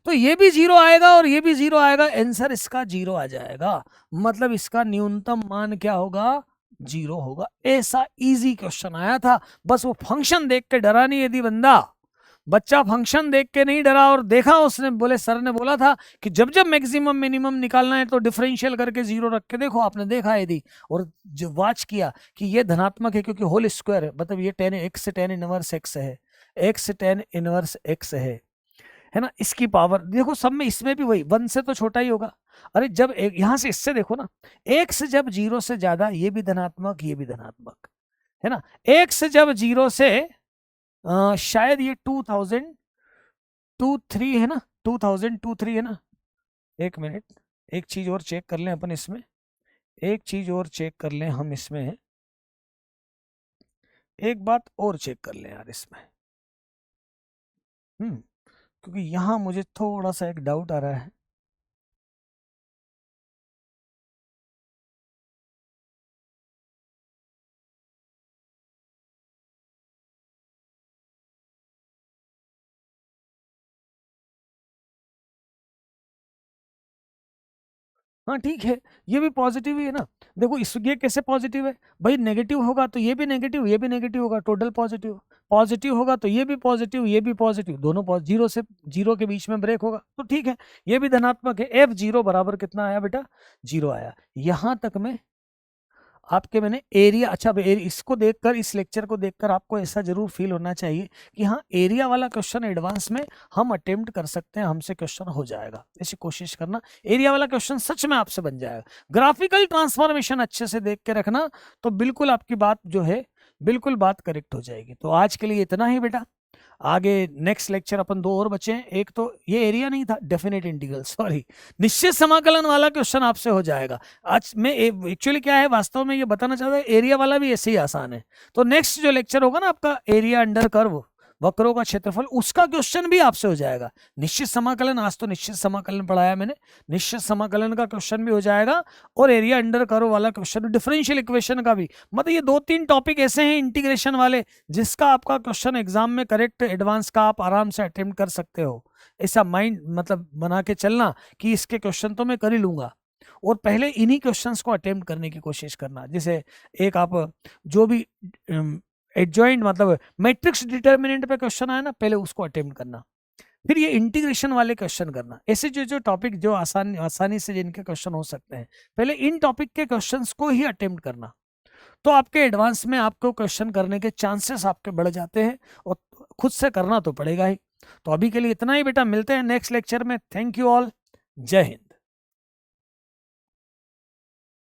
तो ये भी जीरो आएगा और ये भी जीरो आएगा, आंसर इसका जीरो आ जाएगा, मतलब इसका न्यूनतम मान क्या होगा, जीरो होगा। ऐसा इजी क्वेश्चन आया था, बस वो फंक्शन देख के डरा नहीं। यदि बच्चा फंक्शन देख के नहीं डरा और देखा, उसने बोले सर ने बोला था कि जब जब मैक्सिमम मिनिमम निकालना है तो डिफरेंशियल करके जीरो रख के देखो, आपने देखा यदि और जो वाच किया कि ये धनात्मक है क्योंकि होल स्क्वायर है, मतलब ये टेन एक्स से टेन इनवर्स एक्स है, एक्स टेन इनवर्स एक्स है ना, इसकी पावर देखो सब में, इसमें भी वही, वन से तो छोटा ही होगा। अरे जब एक यहां से इससे देखो ना, एक्स जब जीरो से ज्यादा, ये भी धनात्मक ये भी धनात्मक है ना, एक्स जब जीरो से शायद ये 2023 है ना, 2023 है ना। एक मिनट, एक चीज और चेक कर लें अपन इसमें, एक चीज और चेक कर लें हम इसमें, एक बात और चेक कर लें यार इसमें, क्योंकि यहां मुझे थोड़ा सा एक डाउट आ रहा है। हाँ ठीक है, ये भी पॉजिटिव ही है ना। देखो इस ये कैसे पॉजिटिव है भाई, नेगेटिव होगा तो ये भी नेगेटिव, ये भी नेगेटिव होगा, टोटल पॉजिटिव। पॉजिटिव होगा तो ये भी पॉजिटिव, ये भी पॉजिटिव, दोनों जीरो से जीरो के बीच में ब्रेक होगा, तो ठीक है, ये भी धनात्मक है। एफ जीरो बराबर कितना आया बेटा, जीरो आया। यहां तक में आपके मैंने एरिया, अच्छा इसको देखकर, इस लेक्चर को देखकर आपको ऐसा जरूर फील होना चाहिए कि हाँ एरिया वाला क्वेश्चन एडवांस में हम अटेम्प्ट कर सकते हैं, हमसे क्वेश्चन हो जाएगा, ऐसी कोशिश करना, एरिया वाला क्वेश्चन सच में आपसे बन जाएगा। ग्राफिकल ट्रांसफॉर्मेशन अच्छे से देख के रखना, तो बिल्कुल आपकी बात जो है, बिल्कुल बात करेक्ट हो जाएगी। तो आज के लिए इतना ही बेटा, आगे नेक्स्ट लेक्चर अपन दो और बचे हैं। एक तो ये एरिया नहीं था, डेफिनेट इंटीग्रल, सॉरी, निश्चित समाकलन वाला क्वेश्चन आपसे हो जाएगा। आज मैं एक्चुअली क्या है, वास्तव में ये बताना चाहता हूँ, एरिया वाला भी ऐसे ही आसान है। तो नेक्स्ट जो लेक्चर होगा ना आपका, एरिया अंडर कर्व, वक्रों का क्षेत्रफल, उसका क्वेश्चन भी आपसे हो जाएगा। निश्चित समाकलन, आज तो निश्चित समाकलन पढ़ाया मैंने, निश्चित समाकलन का क्वेश्चन भी हो जाएगा, और एरिया अंडर कर्व वाला क्वेश्चन, डिफरेंशियल इक्वेशन का भी। मतलब ये दो तीन टॉपिक ऐसे हैं इंटीग्रेशन वाले, जिसका आपका क्वेश्चन एग्जाम में करेक्ट एडवांस का आप आराम से अटेम्प्ट कर सकते हो। ऐसा माइंड मतलब बना के चलना कि इसके क्वेश्चन तो मैं कर ही लूंगा, और पहले इन्हीं क्वेश्चंस को अटेम्प्ट करने की कोशिश करना। जैसे एक आप जो भी एडजॉइंट मतलब मैट्रिक्स डिटर्मिनेंट पे क्वेश्चन आया ना, पहले उसको अटेम्प्ट करना, फिर ये इंटीग्रेशन वाले क्वेश्चन करना। ऐसे जो टॉपिक जो आसानी से जिनके क्वेश्चन हो सकते हैं, पहले इन टॉपिक के क्वेश्चंस को ही अटेम्प्ट करना, तो आपके एडवांस में आपको क्वेश्चन करने के चांसेस आपके बढ़ जाते हैं, और खुद से करना तो पड़ेगा ही। तो अभी के लिए इतना ही बेटा, मिलते हैं नेक्स्ट लेक्चर में। थैंक यू ऑल, जय हिंद।